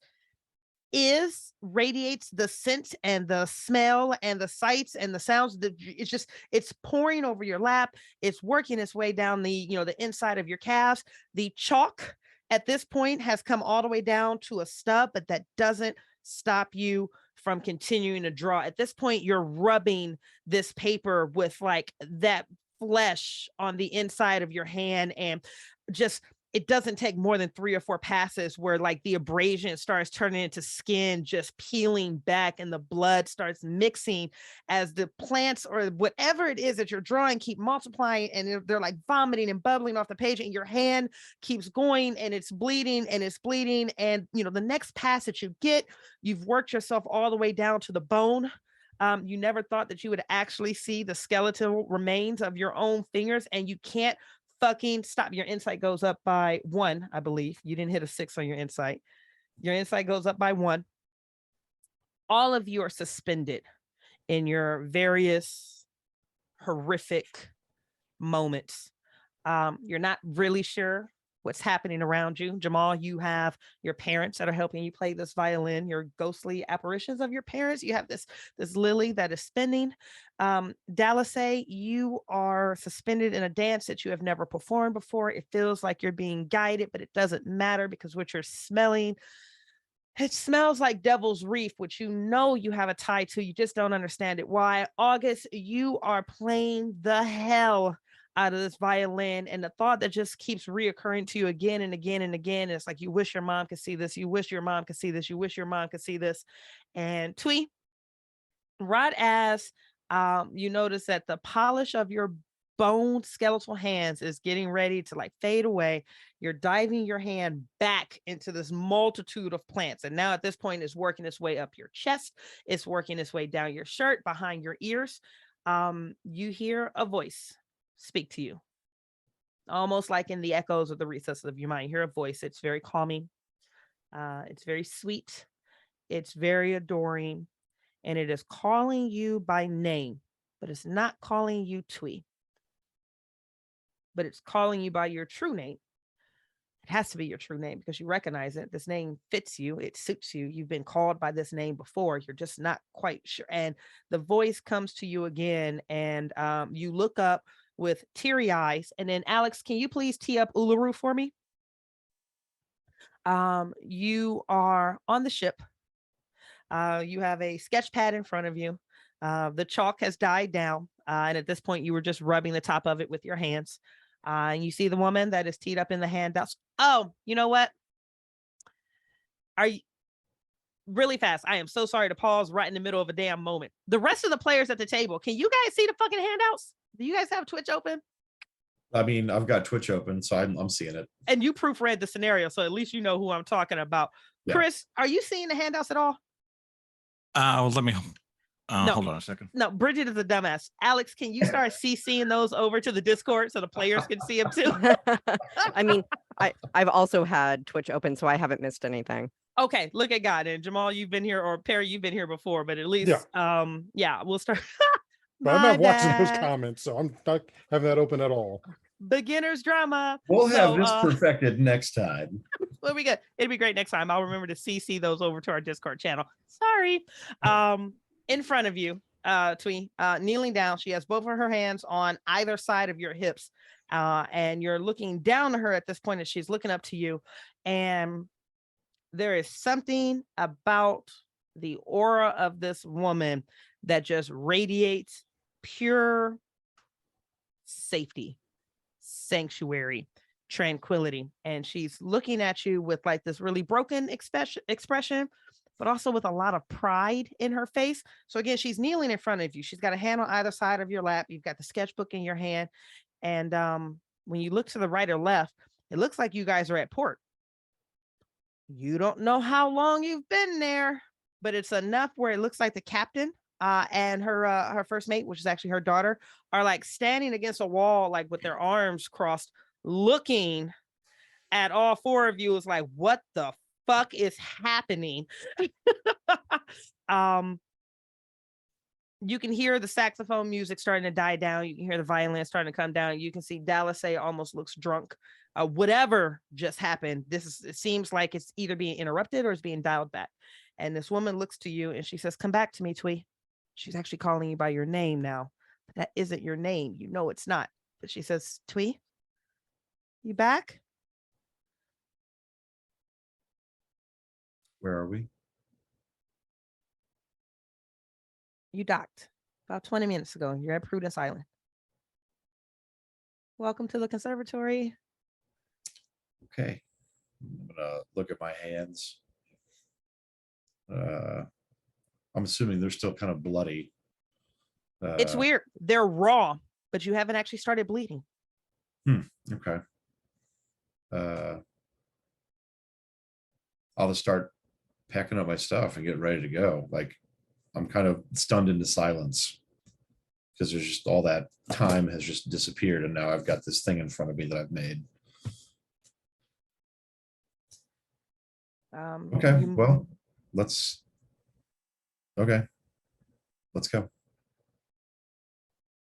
is radiates the scent and the smell and the sights and the sounds. It's just, it's pouring over your lap. It's working its way down the inside of your calves. The chalk at this point has come all the way down to a stub, but that doesn't stop you from continuing to draw. At this point, you're rubbing this paper with like that flesh on the inside of your hand, and just it doesn't take more than 3 or 4 passes where like the abrasion starts turning into skin, just peeling back, and the blood starts mixing as the plants or whatever it is that you're drawing keep multiplying, and they're like vomiting and bubbling off the page, and your hand keeps going and it's bleeding and it's bleeding. And the next pass that you get, you've worked yourself all the way down to the bone. You never thought that you would actually see the skeletal remains of your own fingers, and you can't fucking stop. Your insight goes up by 1, I believe. You didn't hit a 6 on your insight. Your insight goes up by 1. All of you are suspended in your various horrific moments. You're not really sure what's happening around you. Jamal, you have your parents that are helping you play this violin, your ghostly apparitions of your parents. You have this lily that is spinning. Dallasay, you are suspended in a dance that you have never performed before. It feels like you're being guided, but it doesn't matter because what you're smelling, it smells like Devil's Reef, which you have a tie to. You just don't understand it. Why? August, you are playing the hell out of this violin, and the thought that just keeps reoccurring to you again and again and again. It's like you wish your mom could see this. You wish your mom could see this. You wish your mom could see this. And Twee, right as you notice that the polish of your bone skeletal hands is getting ready to like fade away, you're diving your hand back into this multitude of plants, and now at this point it's working its way up your chest, it's working its way down your shirt, behind your ears. You hear a voice speak to you, almost like in the echoes of the recesses of your mind. You hear a voice. It's very calming, it's very sweet, it's very adoring, and it is calling you by name, but it's not calling you Twee, but it's calling you by your true name. It has to be your true name because you recognize it. This name fits you. It suits you. You've been called by this name before. You're just not quite sure. And the voice comes to you again, and you look up with teary eyes. And then, Alex, can you please tee up Uluru for me? You are on the ship. You have a sketch pad in front of you. The chalk has died down. And at this point, you were just rubbing the top of it with your hands. And you see the woman that is teed up in the handouts. Oh, you know what? Are you really fast? I am so sorry to pause right in the middle of a damn moment. The rest of the players at the table, can you guys see the fucking handouts? Do you guys have Twitch open? I mean, I've got Twitch open, so I'm seeing it. And you proofread the scenario, so at least you know who I'm talking about. Yeah. Chris, are you seeing the handouts at all? Let me No. hold on a second. No, Bridget is a dumbass. Alex, can you start CCing those over to the Discord so the players can see them too? I mean, I've also had Twitch open, so I haven't missed anything. Okay, look at God. And Jamal, you've been here, or Perry, you've been here before, but at least we'll start. But I'm not watching those comments, so I'm not having that open at all. Beginner's drama. We'll have this perfected next time. Well, we good. It'll be great next time. I'll remember to CC those over to our Discord channel. Sorry. In front of you, Twee, kneeling down, she has both of her hands on either side of your hips, And you're looking down to her at this point, and she's looking up to you. And there is something about the aura of this woman that just radiates pure safety, sanctuary, tranquility. And she's looking at you with like this really broken expression, but also with a lot of pride in her face. So again, she's kneeling in front of you. She's got a hand on either side of your lap. You've got the sketchbook in your hand. And when you look to the right or left, it looks like you guys are at port. You don't know how long you've been there, but it's enough where it looks like the captain and her first mate, which is actually her daughter, are like standing against a wall, like with their arms crossed, looking at all four of you. Is like, what the fuck is happening? You can hear the saxophone music starting to die down. You can hear the violin starting to come down. You can see Dallas almost looks drunk. Whatever just happened, it seems like it's either being interrupted or it's being dialed back. And this woman looks to you and she says, "Come back to me, Twee." She's actually calling you by your name now, but that isn't your name. You know it's not. But she says, "Twee, you back?" Where are we? You docked about 20 minutes ago. You're at Prudence Island. Welcome to the Conservatory. Okay. I'm gonna look at my hands. I'm assuming they're still kind of bloody. It's weird. They're raw, but you haven't actually started bleeding. Okay. I'll just start packing up my stuff and get ready to go. Like, I'm kind of stunned into silence because there's just all that time has just disappeared, and now I've got this thing in front of me that I've made. Okay, well, let's go.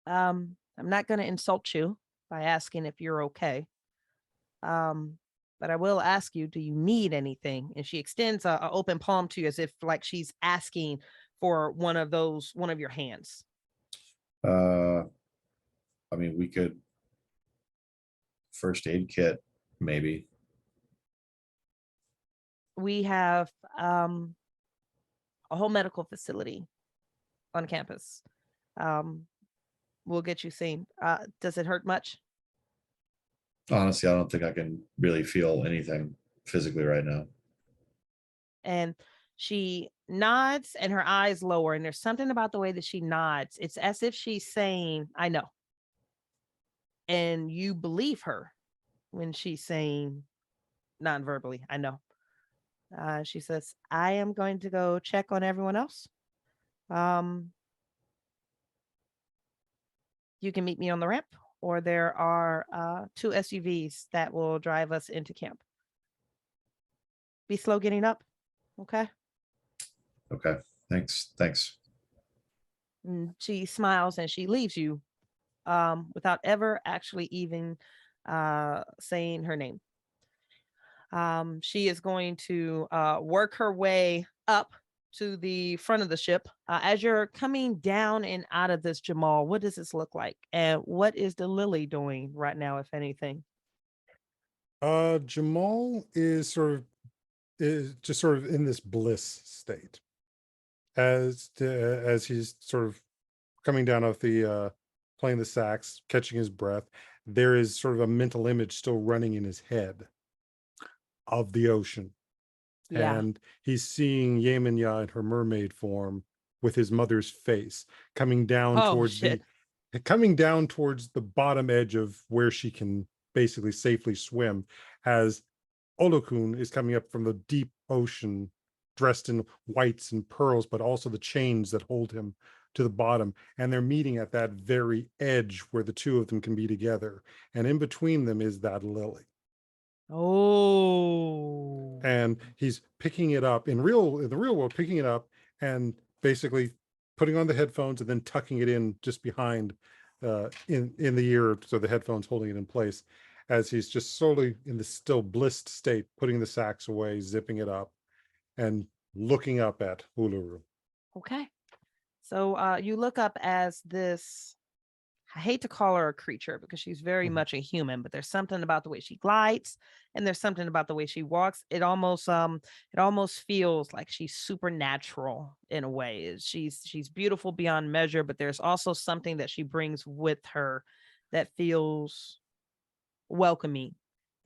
I'm not going to insult you by asking if you're okay. But I will ask you, do you need anything? And she extends an open palm to you as if like she's asking for one of your hands. I mean, we could first aid kit, maybe. We have a whole medical facility on campus. We'll get you seen. Does it hurt much? Honestly, I don't think I can really feel anything physically right now. And she nods and her eyes lower, and there's something about the way that she nods. It's as if she's saying, "I know." And you believe her when she's saying non-verbally, "I know." She says, "I am going to go check on everyone else. You can meet me on the ramp, or there are 2 SUVs that will drive us into camp. Be slow getting up, okay?" Okay, thanks. And she smiles and she leaves you without ever actually even saying her name. She is going to work her way up to the front of the ship. As you're coming down and out of this, Jamal, what does this look like? And what is the Lily doing right now, if anything? Jamal is just sort of in this bliss state as he's sort of coming down off the playing the sax, catching his breath. There is sort of a mental image still running in his head of the ocean. Yeah. And he's seeing Yemenia in her mermaid form with his mother's face coming down towards the bottom edge of where she can basically safely swim, as Olokun is coming up from the deep ocean dressed in whites and pearls, but also the chains that hold him to the bottom. And they're meeting at that very edge where the two of them can be together. And in between them is that lily. Oh. And he's picking it up in the real world, picking it up and basically putting on the headphones and then tucking it in just behind in the ear, so the headphones holding it in place, as he's just slowly in the still blissed state, putting the sax away, zipping it up, and looking up at Uluru. Okay. So you look up as this I hate to call her a creature because she's very much a human, but there's something about the way she glides and there's something about the way she walks. It almost feels like she's supernatural in a way. She's beautiful beyond measure, but there's also something that she brings with her that feels welcoming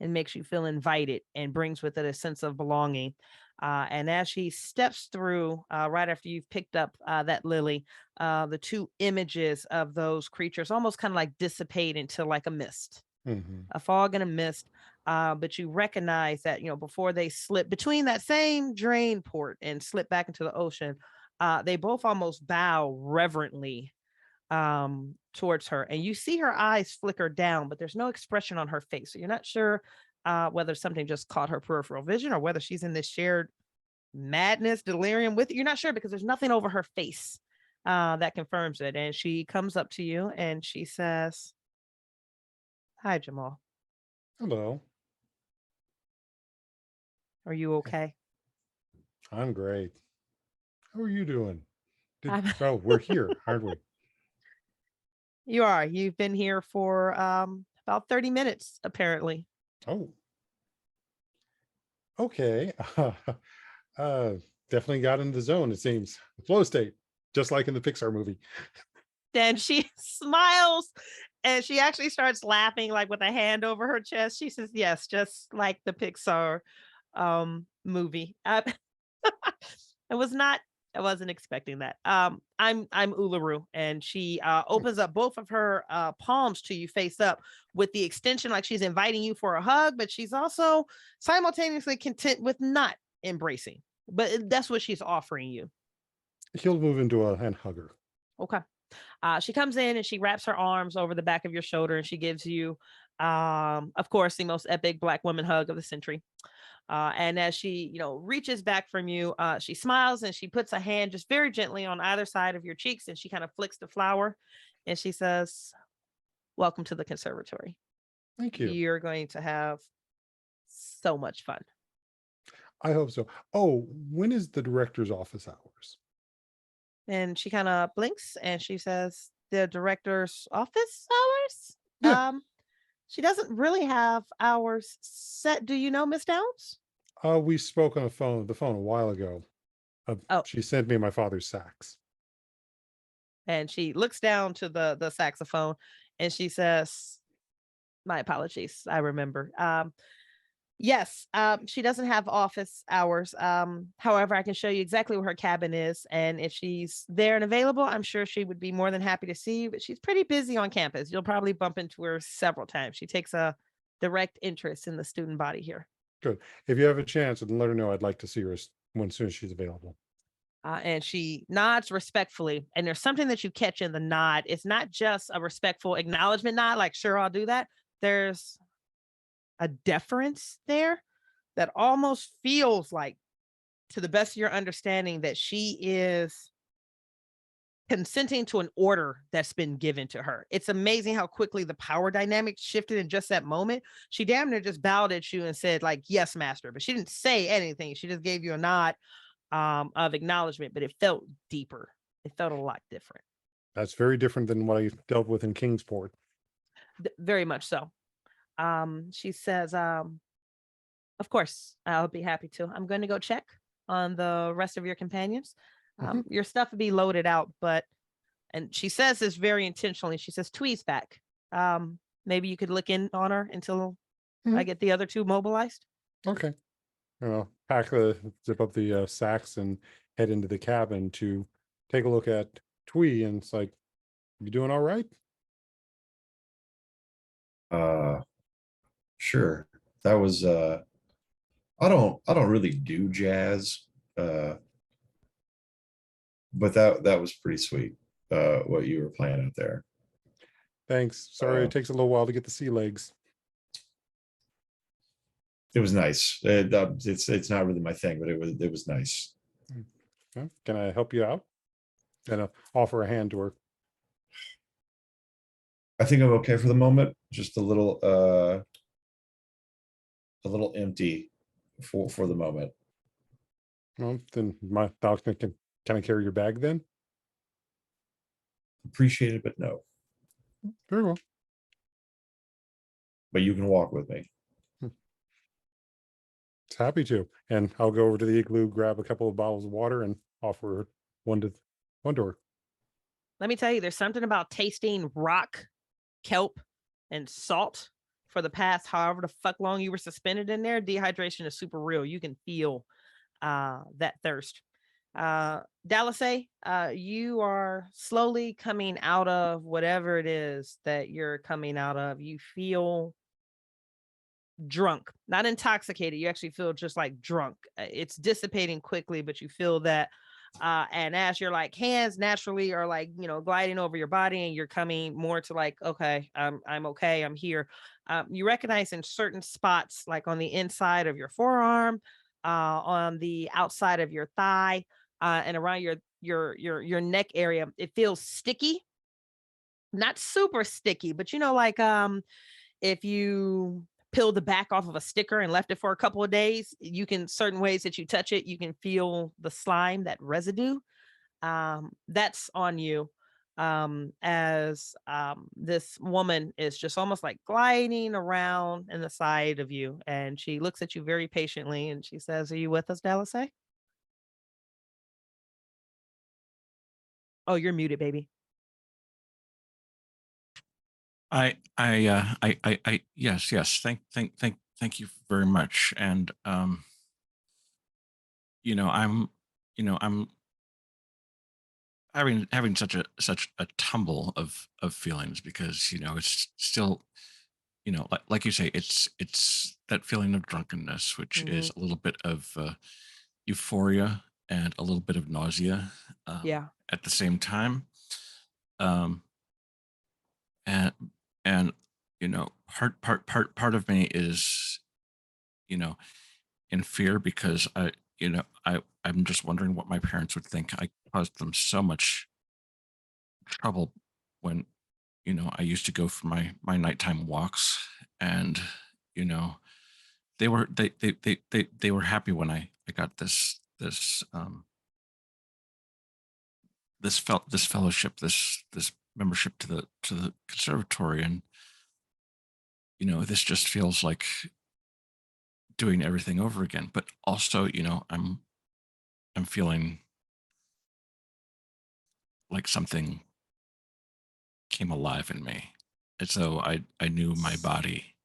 and makes you feel invited and brings with it a sense of belonging. And as she steps through, right after you've picked up that lily, the two images of those creatures almost kind of like dissipate into like a mist, Mhm. a fog and a mist. But you recognize that, before they slip between that same drain port and slip back into the ocean, they both almost bow reverently towards her, and you see her eyes flicker down, but there's no expression on her face, so you're not sure whether something just caught her peripheral vision or whether she's in this shared madness delirium with you. You're not sure because there's nothing over her face that confirms it. And she comes up to you and she says, "Hi, Jamal. Hello. Are you okay?" I'm great. How are you doing? I'm- Oh, we're here, aren't we? You are. You've been here for about 30 minutes apparently. Oh, okay. Definitely got in the zone, it seems. The flow state, just like in the Pixar movie. Then she smiles and she actually starts laughing, like with a hand over her chest. She says, "Yes, just like the Pixar movie." I was not, I wasn't expecting that. I'm Uluru, and she opens up both of her palms to you face up with the extension, like she's inviting you for a hug, but she's also simultaneously content with not embracing. But that's what she's offering you. He'll move into a hand hugger. Okay. She comes in and she wraps her arms over the back of your shoulder and she gives you, of course, the most epic Black woman hug of the century. And as she, reaches back from you, she smiles and she puts a hand just very gently on either side of your cheeks and she kind of flicks the flower and she says, "Welcome to the conservatory. Thank you. You're going to have so much fun." I hope so. Oh, when is the director's office hours? And she kind of blinks and she says, "The director's office hours?" Yeah. She doesn't really have hours set. Do you know, Miss Downs? We spoke on the phone a while ago. Oh, She sent me my father's sax. and she looks down to the saxophone and she says, "My apologies. I remember. Yes, she doesn't have office hours. However, I can show you exactly where her cabin is. And if she's there and available, I'm sure she would be more than happy to see you. But she's pretty busy on campus. You'll probably bump into her several times. She takes a direct interest in the student body here." Good. If you have a chance, then let her know I'd like to see her as soon as she's available. And she nods respectfully. And there's something that you catch in the nod. It's not just a respectful acknowledgement nod, like, "Sure, I'll do that." There's a deference there that almost feels like, to the best of your understanding, that she is consenting to an order that's been given to her. It's amazing how quickly the power dynamic shifted in just that moment. She damn near just bowed at you and said, like, "Yes, master," but she didn't say anything. She just gave you a nod of acknowledgement, but it felt deeper. It felt a lot different. That's very different than what I dealt with in Kingsport. Very much so. She says, "Of course, I'll be happy to. I'm going to go check on the rest of your companions. Your stuff will be loaded out, but," and she says this very intentionally. She says, "Twee's back. Maybe you could look in on her until I get the other two mobilized." Okay. Zip up the sacks and head into the cabin to take a look at Twee. And it's like, "You doing all right?" Sure. That was I don't really do jazz. But that was pretty sweet, what you were playing out there. Thanks. Sorry, Uh, it takes a little while to get the sea legs. It was nice. It's not really my thing, but it was nice. Okay. Can I help you out? And offer a hand to her. I think I'm okay for the moment. Just a little empty for the moment. Well, then my doctor can I carry your bag then? Appreciate it, but no. Very well. But you can walk with me. It's happy to. And I'll go over to the igloo, grab a couple of bottles of water, and offer one door. Let me tell you, there's something about tasting rock, kelp, and salt for the past however the fuck long you were suspended in there. Dehydration is super real. You can feel that thirst. Dallasay, you are slowly coming out of whatever it is that you're coming out of. You feel drunk, not intoxicated. You actually feel just like drunk. It's dissipating quickly, but you feel that. And as your like hands naturally are like, gliding over your body and you're coming more to like, okay, I'm okay, I'm here. You recognize in certain spots, like on the inside of your forearm, on the outside of your thigh, and around your neck area, it feels sticky, not super sticky, but like if you peeled the back off of a sticker and left it for a couple of days, you can certain ways that you touch it, you can feel the slime, that residue. That's on you. As this woman is just almost like gliding around in the side of you, and she looks at you very patiently and she says, "Are you with us, Dallasay?" Oh, you're muted, baby. Yes. Thank you very much. And I'm having such a tumble of feelings because it's still like you say, it's that feeling of drunkenness, which is a little bit of euphoria and a little bit of nausea Yeah. at the same time. And part of me is in fear because I'm just wondering what my parents would think. I caused them so much trouble when I used to go for my nighttime walks, and they were happy when I got this fellowship, this membership to the conservatory, and this just feels like doing everything over again. But also I'm feeling like something came alive in me, as though I knew my body,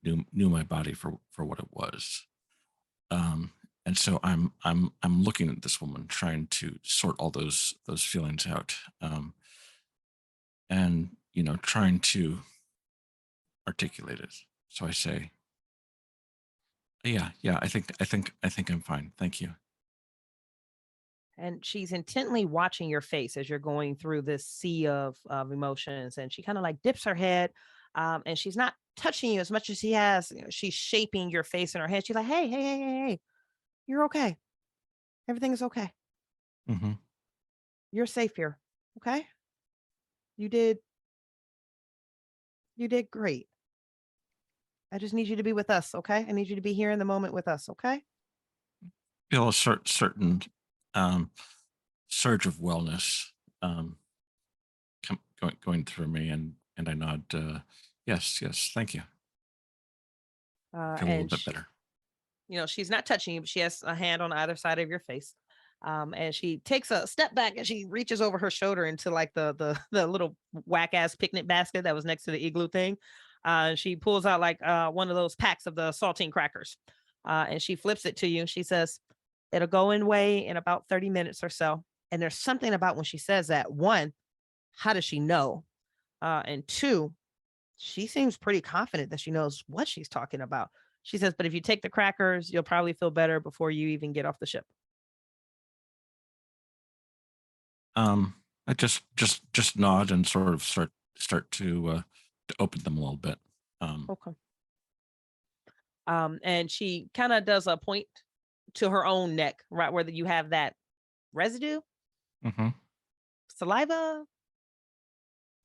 knew my body for what it was. And so I'm looking at this woman, trying to sort all those feelings out, and trying to articulate it. So I say, yeah, I think I'm fine, thank you. And she's intently watching your face as you're going through this sea of emotions, and she kind of like dips her head, and she's not touching you as much as she has. She's shaping your face in her head. She's like, hey, you're okay. Everything is okay. Mm-hmm. You're safe here. Okay. You did great. I just need you to be with us. Okay. I need you to be here in the moment with us. Okay. Feel a certain surge of wellness going through me, and I nod, yes, thank you. Feel a little bit better. She's not touching you, but she has a hand on either side of your face. And she takes a step back and she reaches over her shoulder into like the little whack ass picnic basket that was next to the igloo thing. She pulls out like one of those packs of the saltine crackers, and she flips it to you. She says, "It'll go away in about 30 minutes or so." And there's something about when she says that. One, how does she know? And two, she seems pretty confident that she knows what she's talking about. She says, "But if you take the crackers, you'll probably feel better before you even get off the ship." I just nod and sort of start to open them a little bit. Okay. And she kind of does a point to her own neck, right where you have that residue, Mm-hmm. saliva,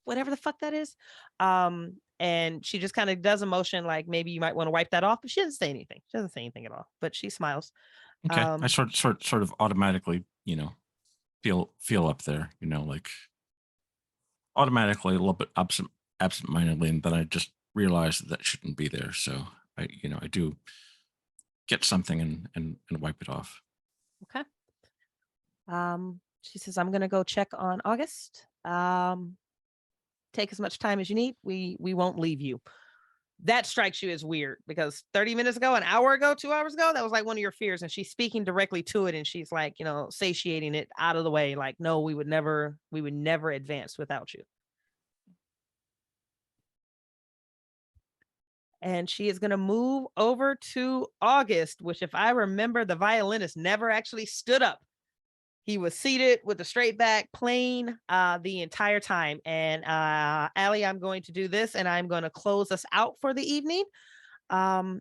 whatever the fuck that is. And she just kind of does a motion like maybe you might want to wipe that off, but she doesn't say anything. She doesn't say anything at all, but she smiles. Okay. I sort of automatically, feel up there, like automatically a little bit absent-mindedly, and then I just realize that shouldn't be there. So I do get something and wipe it off. Okay. She says, I'm gonna go check on August. Take as much time as you need. We won't leave you. That strikes you as weird because 30 minutes ago, an hour ago, 2 hours ago, that was like one of your fears. And she's speaking directly to it. And she's like, satiating it out of the way. Like, no, we would never advance without you. And she is going to move over to August, which, if I remember, the violinist never actually stood up. He was seated with a straight back, playing the entire time. And Allie, I'm going to do this, and I'm going to close us out for the evening.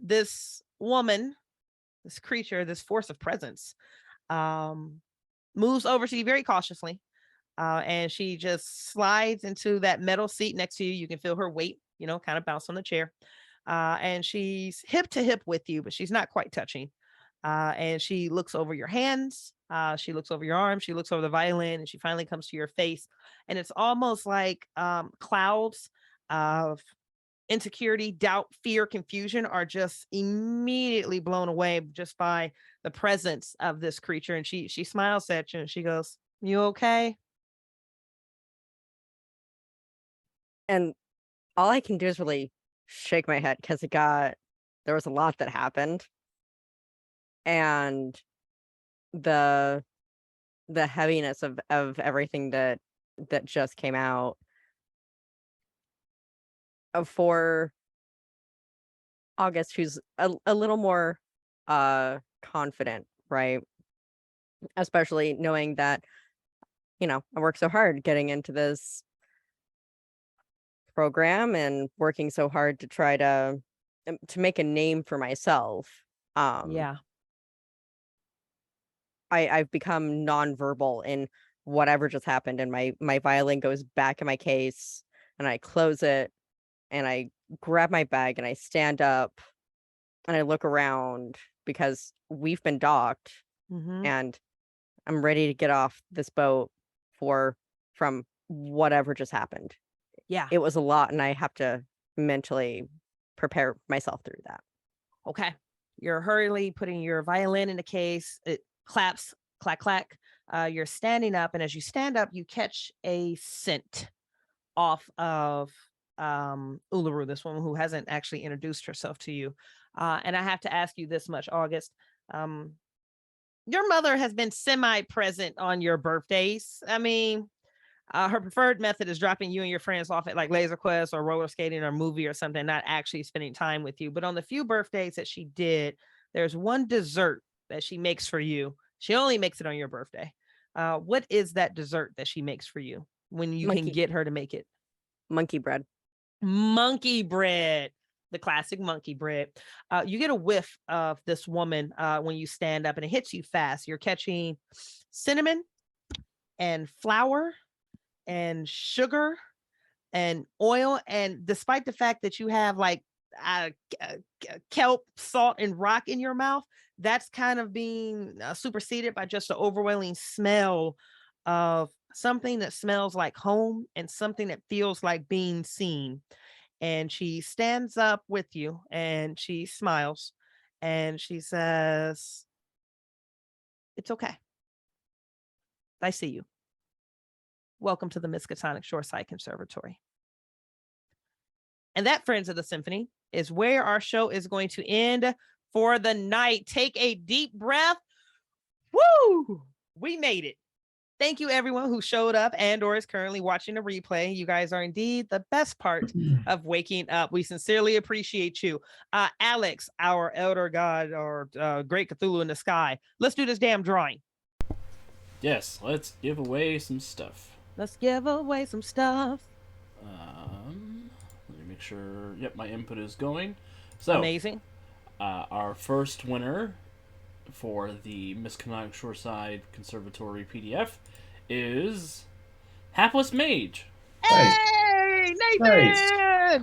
This woman, this creature, this force of presence, moves over to you very cautiously, and she just slides into that metal seat next to you. You can feel her weight, kind of bounce on the chair. And she's hip to hip with you, but she's not quite touching. And she looks over your hands. She looks over your arms. She looks over the violin, and she finally comes to your face. And it's almost like clouds of insecurity, doubt, fear, confusion are just immediately blown away just by the presence of this creature. And she smiles at you and she goes, "You okay?" And all I can do is really shake my head because there was a lot that happened. And the heaviness of everything that just came out for August, who's a little more confident, right? Especially knowing that I worked so hard getting into this program and working so hard to try to make a name for myself. Yeah. I've become nonverbal in whatever just happened, and my violin goes back in my case, and I close it, and I grab my bag, and I stand up, and I look around because we've been docked, and I'm ready to get off this boat from whatever just happened. Yeah. It was a lot, and I have to mentally prepare myself through that. Okay. You're hurriedly putting your violin in the case. It claps, clack, clack. You're standing up, and as you stand up, you catch a scent off of Uluru, this woman who hasn't actually introduced herself to you. And I have to ask you this much, August. Your mother has been semi-present on your birthdays. I mean, her preferred method is dropping you and your friends off at like Laser Quest or roller skating or movie or something, not actually spending time with you. But on the few birthdays that she did, there's one dessert that she makes for you. She only makes it on your birthday. What is that dessert that she makes for you when you can get her to make it? Monkey bread. Monkey bread. The classic monkey bread. You get a whiff of this woman when you stand up, and it hits you fast. You're catching cinnamon and flour and sugar and oil. And despite the fact that you have like kelp, salt, and rock in your mouth, that's kind of being superseded by just the overwhelming smell of something that smells like home and something that feels like being seen. And she stands up with you and she smiles and she says, "It's okay. I see you. Welcome to the Miskatonic Shoreside Conservatory." And that, friends of the symphony, is where our show is going to end for the night. Take a deep breath. Woo! We made it. Thank you, everyone who showed up and or is currently watching the replay. You guys are indeed the best part of waking up. We sincerely appreciate you. Alex, our elder god or great Cthulhu in the sky, let's do this damn drawing. Yes, let's give away some stuff. Let's give away some stuff. Let me make sure. Yep, my input is going. So amazing. Our first winner for the Miskatonic Shoreside Conservatory PDF is Hapless Mage. Hey, Nathan! Nice.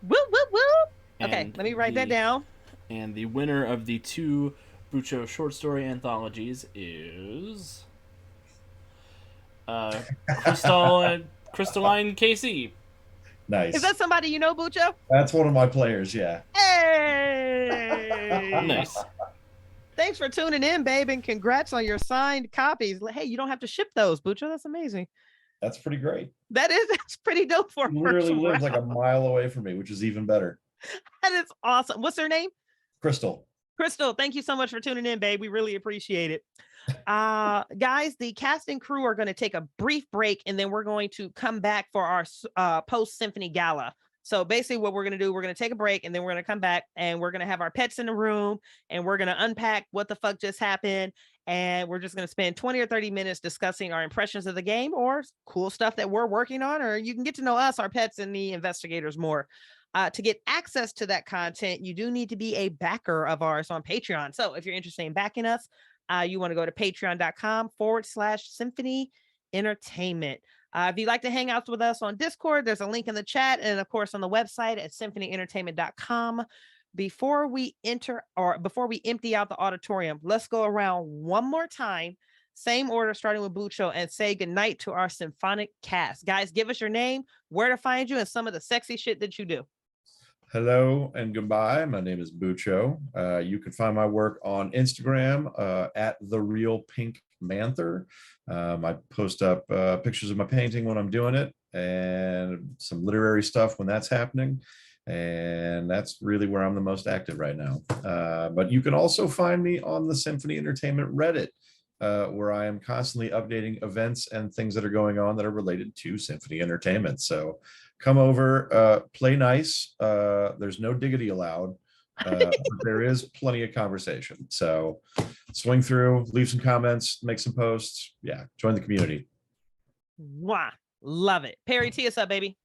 Woo, woo, woo! Okay, And let me write that down. And the winner of the 2 Bucho short story anthologies is Crystal Crystalline KC. Nice. Is that somebody you know, Bucho? That's one of my players, yeah. Hey! Nice. Thanks for tuning in, babe, and congrats on your signed copies. Hey, you don't have to ship those, Bucho. That's amazing. That's pretty great. That's pretty dope for He a literally first lives like a round. mile away from me, which is even better. That is awesome. What's her name? Crystal. Crystal, thank you so much for tuning in, babe. We really appreciate it. Guys, the cast and crew are going to take a brief break, and then we're going to come back for our post-symphony gala. So basically what we're going to do, we're going to take a break, and then we're going to come back, and we're going to have our pets in the room, and we're going to unpack what the fuck just happened, and we're just going to spend 20 or 30 minutes discussing our impressions of the game or cool stuff that we're working on, or you can get to know us, our pets, and the investigators more. To get access to that content, you do need to be a backer of ours on Patreon. So if you're interested in backing us, you want to go to patreon.com/Symphony Entertainment. If you'd like to hang out with us on Discord, there's a link in the chat and of course on the website at symphonyentertainment.com. Before we empty out the auditorium, let's go around one more time, same order, starting with Bucho, and say goodnight to our symphonic cast. Guys, give us your name, where to find you, and some of the sexy shit that you do. Hello and goodbye. My name is Bucho. You can find my work on Instagram at The Real Pink Manther. I post up pictures of my painting when I'm doing it and some literary stuff when that's happening. And that's really where I'm the most active right now. But you can also find me on the Symphony Entertainment Reddit, where I am constantly updating events and things that are going on that are related to Symphony Entertainment. So come over, play nice. There's no diggity allowed, but there is plenty of conversation. So swing through, leave some comments, make some posts. Yeah, join the community. Wow, love it. Perry, tee us up, baby.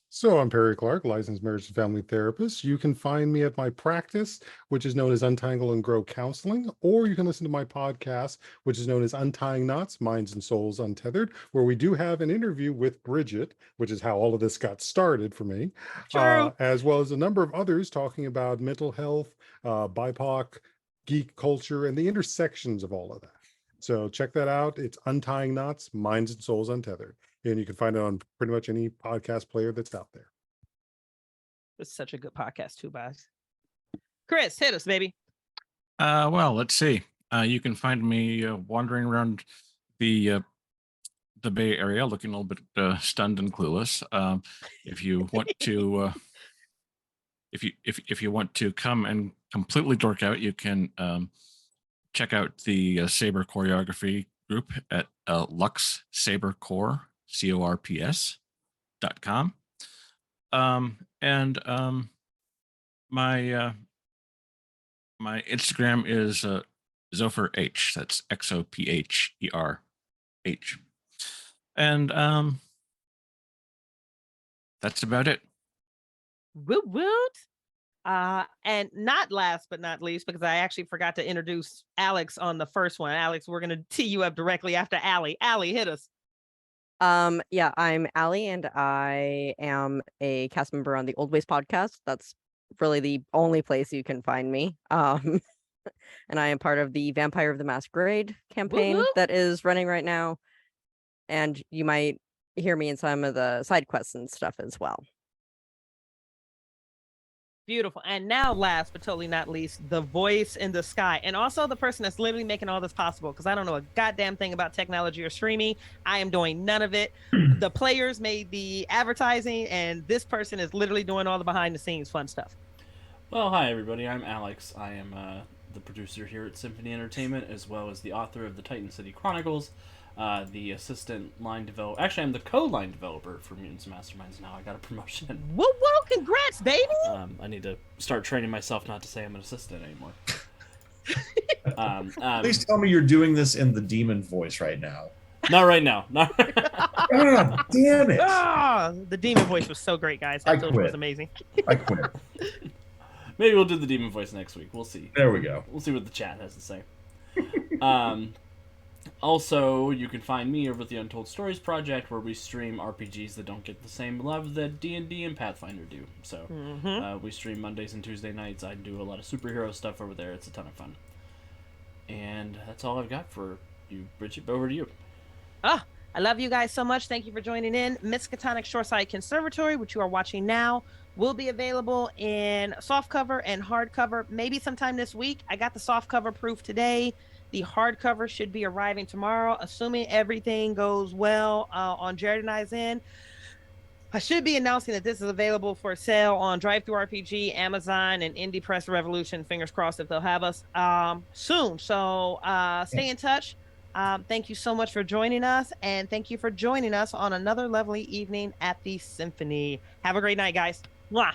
So I'm Perry Clark, licensed marriage and family therapist. You can find me at my practice, which is known as Untangle and Grow Counseling, or you can listen to my podcast, which is known as Untying Knots, Minds and Souls Untethered, where we do have an interview with Bridget, which is how all of this got started for me, as well as a number of others talking about mental health, BIPOC, geek culture, and the intersections of all of that. So check that out. It's Untying Knots, Minds and Souls Untethered. And you can find it on pretty much any podcast player that's out there. It's such a good podcast too, guys. Chris, hit us, baby. Well, let's see. You can find me wandering around the Bay Area, looking a little bit stunned and clueless. If you want to, if you want to come and completely dork out, you can check out the Saber Choreography group at Lux Saber Core. corps.com. My Instagram is Zopher H. That's XOPHERH. And that's about it. Woot woot. And not last but not least, because I actually forgot to introduce Alex on the first one. Alex, we're gonna tee you up directly after Allie. Allie, hit us. Yeah, I'm Allie, and I am a cast member on the Old Ways podcast. That's really the only place you can find me. And I am part of the Vampire of the Masquerade campaign Woo-hoo. that is running right now. And you might hear me in some of the side quests and stuff as well. Beautiful. And now last but totally not least, the voice in the sky, and also the person that's literally making all this possible, because I don't know a goddamn thing about technology or streaming. I am doing none of it. The players made the advertising, and this person is literally doing all the behind the scenes fun stuff. Well, hi everybody. I'm Alex. I am the producer here at Symphony Entertainment, as well as the author of the Titan City Chronicles, the assistant line developer. Actually, I'm the co-line developer for Mutants and Masterminds now. I got a promotion. Whoa, whoa, congrats, baby! I need to start training myself not to say I'm an assistant anymore. Please tell me you're doing this in the demon voice right now. Not right now. God damn it! The demon voice was so great, guys. That was amazing. I quit. Maybe we'll do the demon voice next week. We'll see. There we go. We'll see what the chat has to say. Also, you can find me over at the Untold Stories Project, where we stream RPGs that don't get the same love that D&D and Pathfinder do. So, we stream Mondays and Tuesday nights. I do a lot of superhero stuff over there. It's a ton of fun. And that's all I've got for you, Bridget. Over to you. I love you guys so much. Thank you for joining in. Miskatonic Shoreside Conservatory, which you are watching now, will be available in softcover and hardcover maybe sometime this week. I got the softcover proof today. The hardcover should be arriving tomorrow, assuming everything goes well on Jared and I's end. I should be announcing that this is available for sale on DriveThruRPG, Amazon, and Indie Press Revolution. Fingers crossed if they'll have us soon. So stay in touch. Thank you so much for joining us, and thank you for joining us on another lovely evening at the Symphony. Have a great night, guys. Mwah.